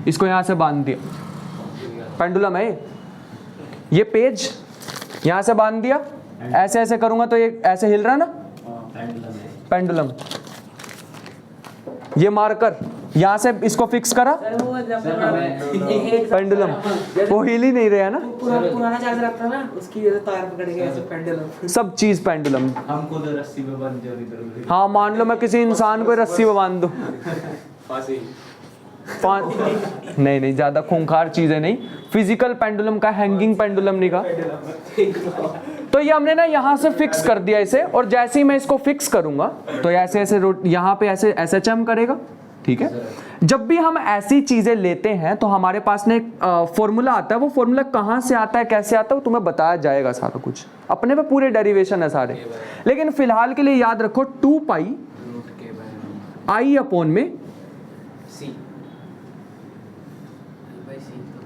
इसको यहां से बांध दिया, पेंडुलम है ये पेज यहां से बांध दिया, ऐसे ऐसे करूंगा तो ये ऐसे हिल रहा है ना, पेंडुलम। ये मार्कर यहां से इसको फिक्स करा, पेंडुलम, वो हिल ही नहीं रहा ना, पुराना चार्जर आता ना उसकी वजह से तार पकड़ के ऐसे पेंडुलम, सब चीज पेंडुलम। हमको तो रस्सी पे बंद जो इधर उधर। हाँ मान लो मैं किसी इंसान को रस्सी में बांध दूं, नहीं ज्यादा खूंखार चीजें नहीं, फिजिकल पेंडुलम का हैंगिंग पेंडुलम नहीं कहा। तो ये हमने ना यहाँ से फिक्स कर दिया इसे, और जैसे ही मैं इसको फिक्स करूंगा तो ऐसे ऐसे यहाँ पे ऐसे SHM करेगा, ठीक है। जब भी हम ऐसी चीजें लेते हैं तो हमारे पास ने एक फॉर्मूला आता है, वो फॉर्मूला कहाँ से आता है, कैसे आता है, वो तुम्हें बताया जाएगा सारा कुछ, अपने पे पूरे डेरिवेशन है सारे। लेकिन फिलहाल के लिए याद रखो 2 पाई I अपॉन में सी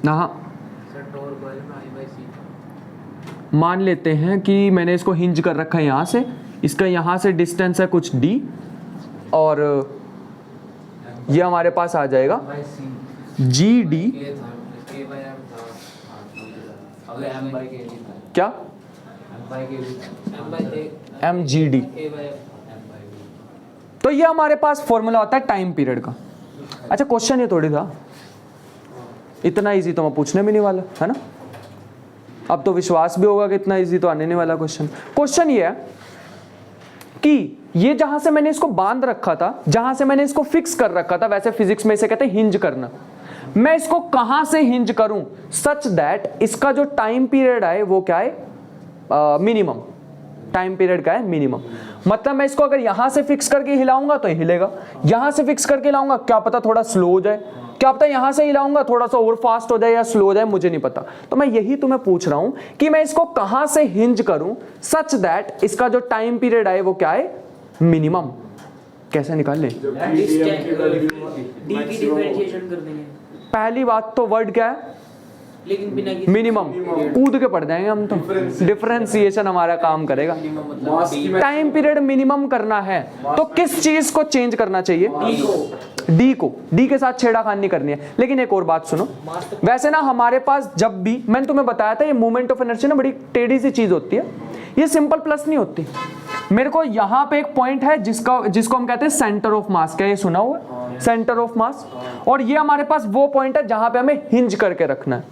ना, सर टोर कॉइल में आई बाय सी। मान लेते हैं कि मैंने इसको हिंज कर रखा है यहाँ से, इसका यहाँ से डिस्टेंस है कुछ d, और ये हमारे पास आ जाएगा बाय सी GD, के था के बाय एम था, अब एम बाय के नहीं था, क्या एम बाय के एम बाय MGD। के बाय एम बाय। तो ये हमारे पास फॉर्मूला होता है टाइम पीरियड का। अच्छा क्वेश्चन ये थोड़ी था, इतना इजी तो मैं पूछने भी नहीं वाला, है ना। अब तो विश्वास भी होगा कि इतना इजी तो आने नहीं वाला क्वेश्चन। क्वेश्चन ये है कि ये जहां से मैंने इसको बांध रखा था, जहां से मैंने इसको फिक्स कर रखा था, वैसे फिजिक्स में इसे कहते हैं हिंज करना, मैं इसको कहां से हिंज करूं सच दैट इसका जो टाइम पीरियड है वो क्या है, मिनिमम। टाइम पीरियड का है मिनिमम। मतलब मैं इसको अगर यहां से फिक्स करके हिलाऊंगा तो हिलेगा, यहां से फिक्स करके हिलाऊंगा क्या पता थोड़ा स्लो हो जाए, क्या पता यहां से हिलाऊंगा थोड़ा सा और फास्ट हो जाए या स्लो हो जाए, मुझे नहीं पता। तो मैं यही तुम्हें पूछ रहा हूं कि मैं इसको कहां से हिंज करूं सच दैट इसका जो टाइम पीरियड है वो क्या है, मिनिमम। कैसे निकाल ले? डी की डिफरेंशिएशन कर देंगे, पहली बात तो वर्ड क्या है, लेकिन बिना किसी मिनिमम। कूद के पढ़ जाएंगे हम तो, डिफरेंशिएशन हमारा काम करेगा। टाइम पीरियड मिनिमम करना है तो किस चीज को चेंज करना चाहिए, डी को। डी के साथ छेड़ाखानी करनी है। लेकिन एक और बात सुनो, वैसे ना हमारे पास जब भी, मैंने तुम्हें बताया था ये मूवमेंट ऑफ इनर्शिया ना बड़ी टेढ़ी सी चीज होती है, ये सिंपल प्लस नहीं होती। मेरे को यहां पे एक पॉइंट है जिसको हम कहते हैं सेंटर ऑफ मास, क्या ये सुना हुआ, सेंटर ऑफ मास, और ये हमारे पास वो पॉइंट है जहां पे हमें हिंज करके रखना है।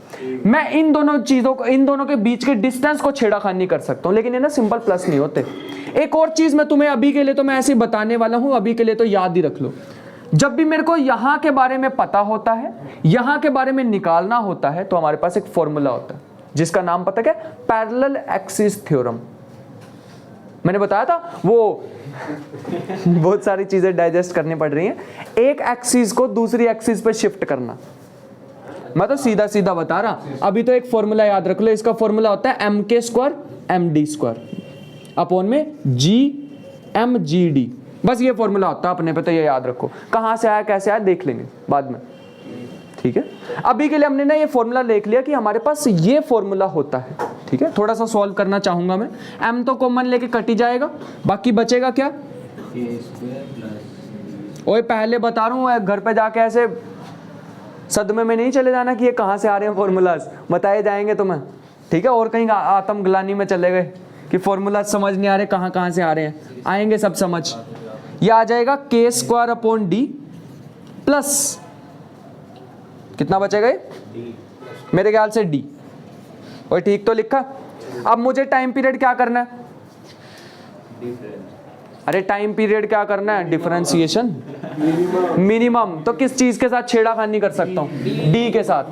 मैं इन दोनों चीजों को, इन दोनों के बीच के डिस्टेंस को छेड़ाखानी कर सकता हूं, लेकिन ये ना सिंपल प्लस नहीं होते। एक और चीज मैं तुम्हें अभी के लिए तो मैं ऐसे ही बताने वाला हूं, अभी के लिए तो याद ही रख लो, जब भी मेरे को यहां के बारे में पता होता है, यहां के बारे में निकालना होता है, तो हमारे पास एक फॉर्मूला होता है जिसका नाम पता क्या, पैरेलल एक्सिस थ्योरम। मैंने बताया था वो बहुत सारी चीजें डाइजेस्ट करनी पड़ रही हैं। एक एक्सिस को दूसरी एक्सिस पे शिफ्ट करना, मैं तो सीधा सीधा बता रहा। अभी तो एक फॉर्मूला याद रख लो, इसका फॉर्मूला होता है mk² md² अपॉन में gmgd। बस ये फॉर्मूला होता है अपने पे, तो ये याद रखो। कहां से आया कैसे आया देख लेंगे बाद में, ठीक है। अभी के लिए हमने ना ये फॉर्मूला देख लिया कि हमारे पास ये फॉर्मूला होता है, ठीक है। थोड़ा सा सॉल्व करना चाहूंगा मैं। m तो कॉमन लेके कट ही जाएगा, बाकी बचेगा क्या, ओए पहले बता रहा हूँ, घर पे जाके ऐसे सदमे में नहीं चले जाना कि ये कहाँ से आ रहे हैं फॉर्मूलाज, बताए जाएंगे तुम्हें, ठीक है। और कहीं आत्मग्लानी में चले गए कि फॉर्मूला समझ नहीं आ रहे कहाँ से आ रहे हैं, आएंगे सब समझ। ये आ जाएगा k² अपॉन d प्लस कितना बचेगा ये, मेरे ख्याल से d। और ठीक तो लिखा। अब मुझे टाइम पीरियड क्या करना है, अरे टाइम पीरियड क्या करना है, डिफरेंशिएशन मिनिमम। तो किस चीज के साथ छेड़ाखानी कर सकता हूँ, डी के साथ।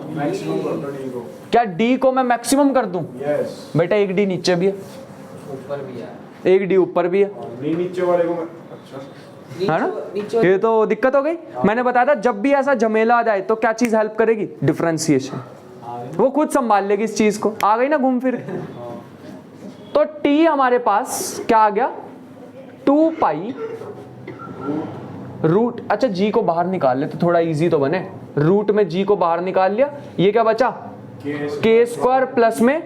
क्या डी को मैं मैक्सिमम कर दूं, बेटा एक डी नीचे भी है, ऊपर भी है, एक डी ऊपर भी है, नीचे वाले को अच्छा है ना। ये तो दिक्कत हो गई। मैंने बताया था जब भी ऐसा झमेला आ जाए तो क्या चीज हेल्प करेगी, डिफरेंशिएशन। वो खुद संभाल लेगी इस चीज को, आ गई ना घूम फिर। तो टी हमारे पास क्या आ गया, 2 पाई रूट, अच्छा जी को बाहर निकाल ले तो थोड़ा इजी तो बने, रूट में जी को बाहर निकाल लिया, ये क्या बचा, k² प्लस में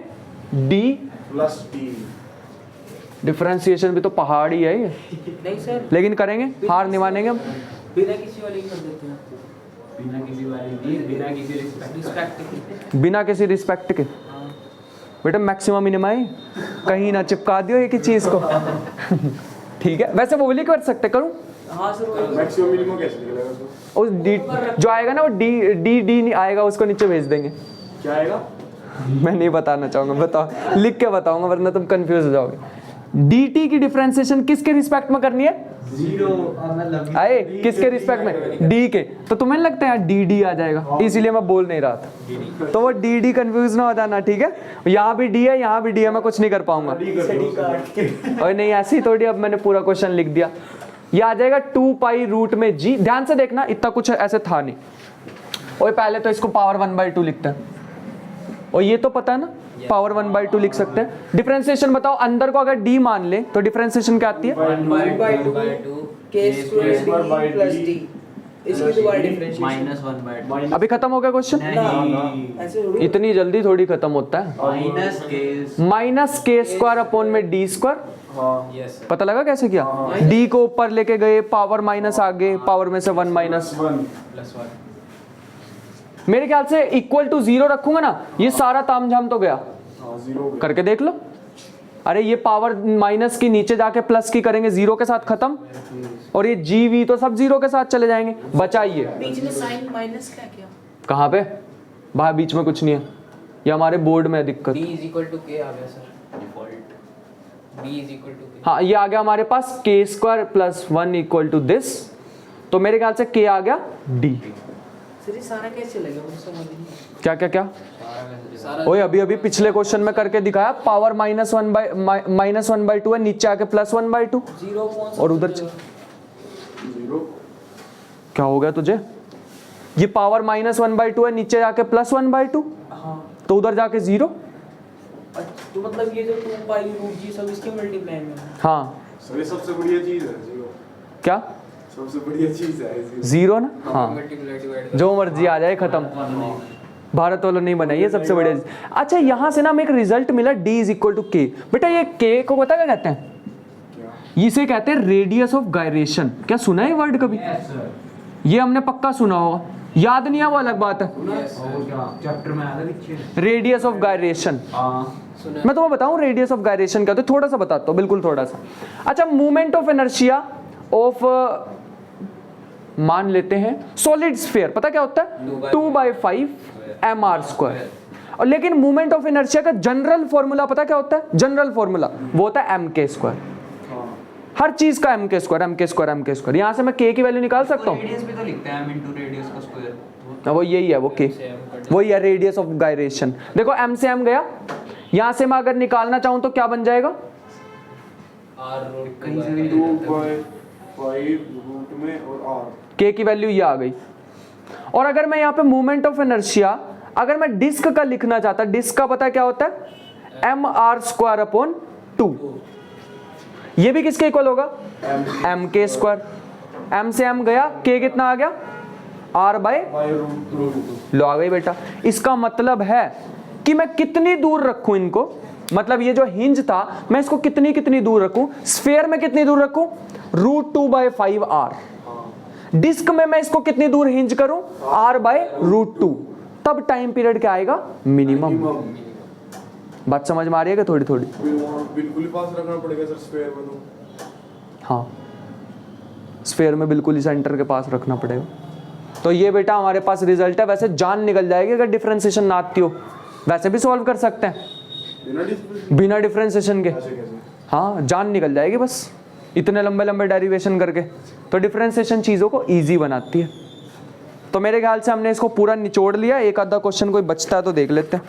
d प्लस टी। डिफरेंशिएशन भी तो पहाड़ी है ये, नहीं सर, लेकिन करेंगे, हार नहीं मानेंगे हम। बिना किसी वाले ही कर देते हैं, बिना किसी वाली दी, बिना किसी रिस्पेक्ट के। बिना किसी रिस्पेक्ट के, बेटा मैक्सिमम मिनिमम है, कहीं ना चिपका दियो एक ही चीज को। ठीक है, वैसे वो भी कर सकते, करूं हाँ सर, वही मैक्सिमम मिनिमम कैसे निकलेगा उसको? उस डी जो आएगा ना वो डी नहीं आएगा, उसको नीचे भेज देंगे। क्या आएगा? मैं नहीं बताना चाहूंगा, बताओ लिख के बताऊंगा वरना तुम कंफ्यूज हो जाओगे। dt की डिफरेंशिएशन किसके रिस्पेक्ट में करनी है, जीरो मतलब आए किसके रिस्पेक्ट में, d के। तो तुम्हें लगता है dd आ जाएगा, इसीलिए मैं बोल नहीं रहा था। तो वो dd कंफ्यूज ना हो जाना, ठीक है। यहाँ भी d है, यहाँ भी d है, मैं कुछ नहीं कर पाऊंगा। और नहीं ऐसी थोड़ी, अब मैंने पूरा क्वेश्चन लिख दिया। ये आ जाएगा 2 पाई रूट में g। ध्यान से देखना, इतना कुछ ऐसे था नहीं। और पहले तो इसको पावर 1/2 लिखते हैं, और ये तो पता है ना पावर 1/2 लिख सकते हैं। डिफरेंशिएशन बताओ, अंदर को अगर d मान ले तो डिफरेंशिएशन क्या आती है, 1/2 k² प्लस d, इसकी दोबारा डिफरेंशिएशन -1/2 अभी खत्म हो गया क्वेश्चन। ऐसे थोड़ी इतनी जल्दी थोड़ी खत्म होता है। माइनस -k² अपॉन में d²। यस पता लगा कैसे किया, d को ऊपर लेके गए, पावर माइनस आगे, पावर में से 1 माइनस। +1 मेरे ख्याल से इक्वल टू 0 रखूंगा ना, ये सारा तामझाम तो गया। जीरो करके देख लो। अरे ये पावर माइनस की नीचे जाके प्लस की करेंगे, 0 के साथ खत्म। और ये जी वी तो सब 0 के साथ चले जाएंगे, बचाइए। बीच में साइन माइनस का क्या, कहाँ पे, बाहर बीच में कुछ नहीं है, ये हमारे बोर्ड में है दिक्कत। b = k आ गया सर, डिफॉल्ट b = k। हाँ ये आ गया हमारे पास k² + 1 = दिस। तो मेरे ख्याल से k आ गया d। सर ये सारा कैसे लगेगा, मुझे समझ नहीं। क्या क्या क्या, ओए अभी अभी पिछले क्वेश्चन में करके दिखाया, पावर -1/2 है, नीचे आके +1/2 जीरो कौन सा और उधर जीरो क्या हो गया तुझे? ये पावर -1/2 है, नीचे जाके +1/2 हाँ तो उधर जाके 0। तो मतलब ये जो 2 पाई रूट जी सब इसके मल्टीप्लाई में है। हाँ सर ये सबसे बढ़िया चीज है जीरो, क्या सबसे बढ़िया चीज है जीरो। 0 ना? हाँ जो मर्जी आ जाए, खत्म। भारत वालों नहीं बनाई है सबसे बढ़िया चीज। अच्छा यहाँ से ना हमें एक रिजल्ट मिला D = K। बेटा ये K को पता क्या कहते हैं? इसे कहते हैं रेडियस ऑफ गायरेशन। क्या सुना है वर्ड कभी? ये हमने पक्का सुना होगा, याद नहीं है वो अलग बात है। चैप्टर में आया था लिखे। रेडियस ऑफ गायरेशन, मैं तुम्हें बताऊं रेडियस ऑफ गायरेशन क्या, तो थोड़ा सा बताता हूँ, बिल्कुल थोड़ा सा। अच्छा मोमेंट ऑफ इनर्शिया ऑफ, मान लेते हैं सॉलिड स्फीयर, पता क्या होता है? 2/5 mr²। और लेकिन मोमेंट ऑफ इनर्शिया का जनरल फॉर्मूला पता क्या होता है? जनरल फॉर्मूला वो होता है mk²। हर चीज का mk²। यहां से मैं k की वैल्यू निकाल सकता हूँ। रेडियस भी तो लिखते हैं m * रेडियस का स्क्वायर। वो यही है, वो k वही है, रेडियस ऑफ गायरेशन। देखो m से m गया, यहां से मैं अगर निकालना चाहूं तो क्या बन जाएगा? r कहीं से भी 2/5 रूट में और r k की वैल्यू ये आ गई। और अगर मैं यहाँ पे मोमेंट ऑफ इनर्शिया अगर मैं डिस्क का लिखना चाहता, डिस्क का पता क्या होता है? mr²/2। ये भी किसके इक्वल होगा? mk²। m से m गया, k कितना आ गया? r/√2। लो आ गई बेटा। इसका मतलब है कि मैं कितनी दूर रखूं इनको, मतलब ये जो हिंज था मैं इसको कितनी दूर रखूं, स्फीयर में कितनी दूर रखूं? √2/5r। डिस्क में मैं इसको कितनी दूर हिंज करूं? r/√2। तब टाइम पीरियड क्या आएगा? मिनिमम। बात समझ में आ रही है कि थोड़ी थोड़ी? बिल्कुल ही पास रखना पड़ेगा सर स्फीयर में तो। हाँ स्फीयर में बिल्कुल ही सेंटर के पास रखना पड़ेगा। तो ये बेटा हमारे पास रिजल्ट है। वैसे जान निकल जाएगी अगर डिफरेंशिएशन ना आती हो, वैसे भी सॉल्व कर सकते हैं बिना डिफरेंशिएशन के। हाँ जान निकल जाएगी बस इतने लंबे डेरिवेशन करके। तो डिफरेंशिएशन चीज़ों को ईजी बनाती है। तो मेरे ख्याल से हमने इसको पूरा निचोड़ लिया। एक आधा क्वेश्चन कोई बचता है तो देख लेते हैं।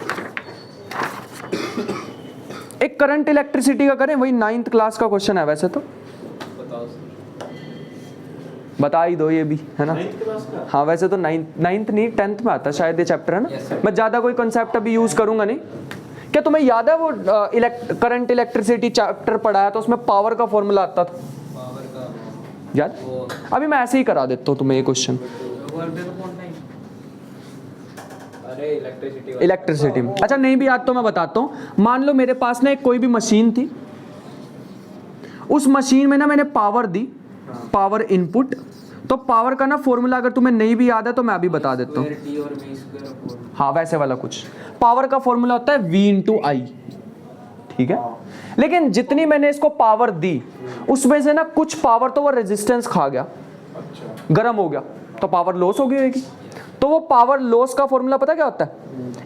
एक करंट इलेक्ट्रिसिटी का करें, वही 9th क्लास का क्वेश्चन है वैसे तो। बता ही दो ये भी, है ना? हाँ वैसे तो 9th नहीं 10th में आता शायद ये चैप्टर, है ना? मैं ज़्यादा कोई कॉन्सेप्ट अभी यूज़ करूंगा नहीं। क्या तुम्हें याद है वो करंट इलेक्ट्रिसिटी चैप्टर पढ़ाया तो उसमें पावर का फॉर्मूला आता था? पावर का याद? अभी मैं ऐसे ही करा देता हूँ तुम्हें ये क्वेश्चन। अरे इलेक्ट्रिसिटी में अच्छा नहीं भी याद तो मैं बताता हूँ। मान लो मेरे पास ना एक कोई भी मशीन थी, उस मशीन में ना मैंने पावर दी, पावर इनपुट। तो पावर का ना फॉर्मूला अगर तुम्हें नहीं भी याद है तो मैं अभी बता देता हूँ। हाँ वैसे वाला कुछ पावर का फॉर्मूला होता है V × I, ठीक है? लेकिन जितनी मैंने इसको पावर दी उसमें से ना कुछ पावर तो वो रेजिस्टेंस खा गया, गर्म हो गया, तो पावर लॉस हो गई होगी। तो वो पावर लॉस का फॉर्मूला पता क्या होता है?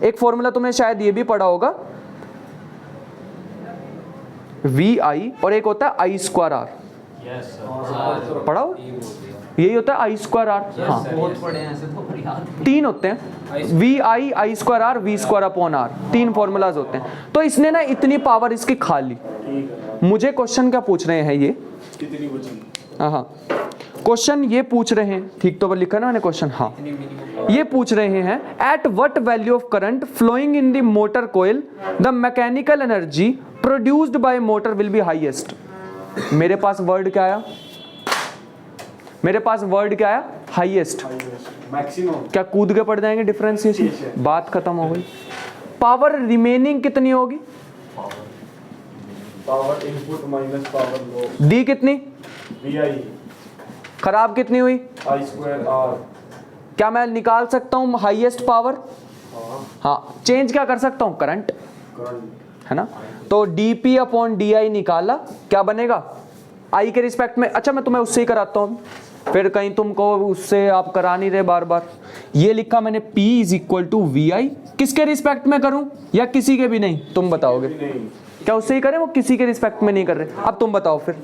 एक फॉर्मूला तुमने शायद ये भी पढ़ा होगा, VI, और एक होता है I²R। पढ़ा हो? यही होता है I²R। हाँ बहुत पढ़े हैं ऐसे तो याद 3 होते हैं, VI, I²R, V²/R। 3 फॉर्मूलाज होते हैं। तो इसने ना इतनी पावर इसकी खा ली। मुझे क्वेश्चन क्या पूछ रहे हैं ये? कितनी बची? हाँ क्वेश्चन ये पूछ रहे हैं, ठीक तो लिखा ना मैंने क्वेश्चन? हाँ ये पूछ रहे हैं at what value of current flowing in the motor coil the mechanical energy produced by motor will be highest. मेरे पास वर्ड क्या आया? मेरे पास वर्ड क्या आया? हाईएस्ट। मैक्सिमम। क्या कूद के पड़ जाएंगे डिफरेंशिएशन? बात खत्म हो गई। पावर रिमेनिंग कितनी होगी? पावर इनपुट माइनस पावर लो। दी कितनी? VI खराब कितनी हुई? I²R। क्या मैं निकाल सकता हूँ हाईएस्ट पावर? हाँ चेंज क्या कर सकता हूँ? करंट, है ना? तो dP/dI निकाला, क्या बनेगा? I के रिस्पेक्ट में। अच्छा मैं तुम्हें उससे ही कराता हूँ, फिर कहीं तुमको उससे आप करा नहीं रहे बार बार। ये लिखा मैंने P = VI। किसके रिस्पेक्ट में करूं या किसी के भी नहीं? तुम बताओगे। क्या उससे ही करें? वो किसी के रिस्पेक्ट में नहीं कर रहे। अब तुम बताओ फिर।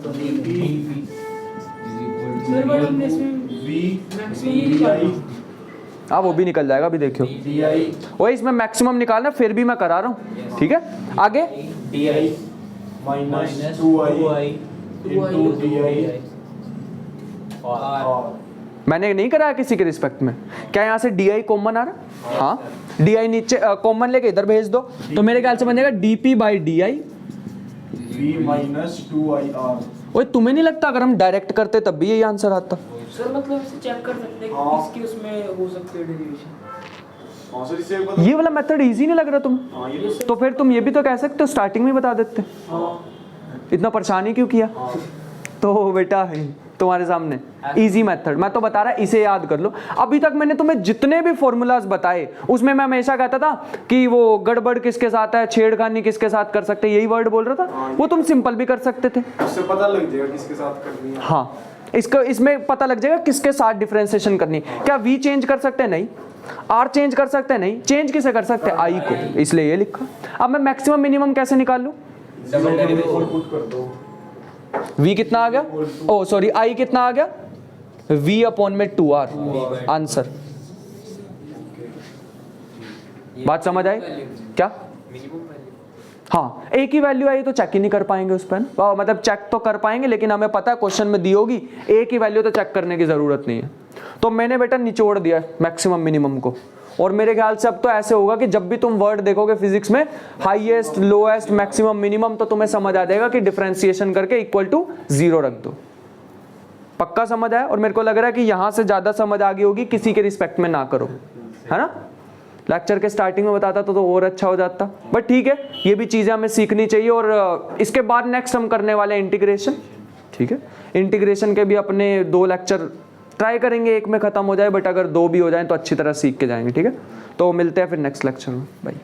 हाँ वो भी निकल जाएगा, अभी देखियो। DI वही इसमें मैक्सिमम निकालना, फिर भी मैं करा रहा हूँ, ठीक है। आगे DI minus 2i into DI और मैंने नहीं कराया किसी के रिस्पेक्ट में। क्या यहाँ से डी आई कॉमन आ रहा? हाँ, डी आई नीचे कॉमन लेके इधर भेज दो, तो मेरे ख्याल से बन जाएगा D P by D I. v minus 2ir। वही तुम्हें नहीं लगता अगर हम डायरेक्ट करते तब भी यही आंसर आता? सर मतलब इसे चेक कर सकते हैं कि हाँ। किसकी उसमें हो सकती है डेरिवेशन। हाँ सर, इसे एक बता। ये वाला मेथड इजी नहीं लग रहा तुम? हाँ ये तो फिर तुम ये भी तो कह सकते हो स्टार्टिंग में बता देते, हाँ इतना परेशानी क्यों किया? तो बेटा है तुम्हारे सामने इजी मेथड, मैं तो बता रहा इसे याद कर लो। अभी तक मैंने तुम्हें जितने भी फॉर्मूलाज बताए उसमें मैं हमेशा कहता था कि वो गड़बड़ किसके साथ है, छेड़खानी किसके साथ कर सकते हैं, यही वर्ड बोल रहा था। वो तुम सिंपल भी कर सकते थे। उससे पता लग जाएगा किसके साथ करनी है। हाँ, इसको इसमें पता लग जाएगा किसके साथ डिफरेंशिएशन करनी है। क्या वी चेंज कर सकते हैं? नहीं। आर चेंज कर सकते हैं? नहीं। चेंज किसे कर सकते हैं? आई को, इसलिए ये लिखा। अब मैं मैक्सिमम मिनिमम कैसे निकाल लूं? डबल डेरिवेटिव पुट कर दो। v कितना आ गया? ओ सॉरी, i कितना आ गया? v अपॉन में 2r आंसर। बात समझ आई क्या? हाँ, एक ही वैल्यू आई तो चेक ही नहीं कर पाएंगे उस पर ना। मतलब चेक तो कर पाएंगे लेकिन हमें पता है क्वेश्चन में दी होगी एक ही वैल्यू, तो चेक करने की जरूरत नहीं है। तो मैंने बेटा निचोड़ दिया मैक्सिमम मिनिमम को, और मेरे ख्याल से अब तो ऐसे होगा कि जब भी तुम वर्ड देखोगे फिजिक्स में हाईएस्ट, लोएस्ट, मैक्सिमम, मिनिमम, तो तुम्हें समझ आ जाएगा कि डिफरेंशिएशन करके इक्वल टू 0 रख दो। पक्का समझ आया? और मेरे को लग रहा है कि यहां से ज्यादा समझ आ गई होगी, किसी के रिस्पेक्ट में ना करो, है ना। लेक्चर के स्टार्टिंग में बताता तो और अच्छा हो जाता, बट ठीक है, ये भी चीजें हमें सीखनी चाहिए। और इसके बाद नेक्स्ट हम करने वाले इंटीग्रेशन, ठीक है। इंटीग्रेशन के भी अपने 2 लेक्चर ट्राई करेंगे, एक में खत्म हो जाए, बट अगर 2 भी हो जाए तो अच्छी तरह सीख के जाएंगे, ठीक है। तो मिलते हैं फिर नेक्स्ट लेक्चर में, बाय।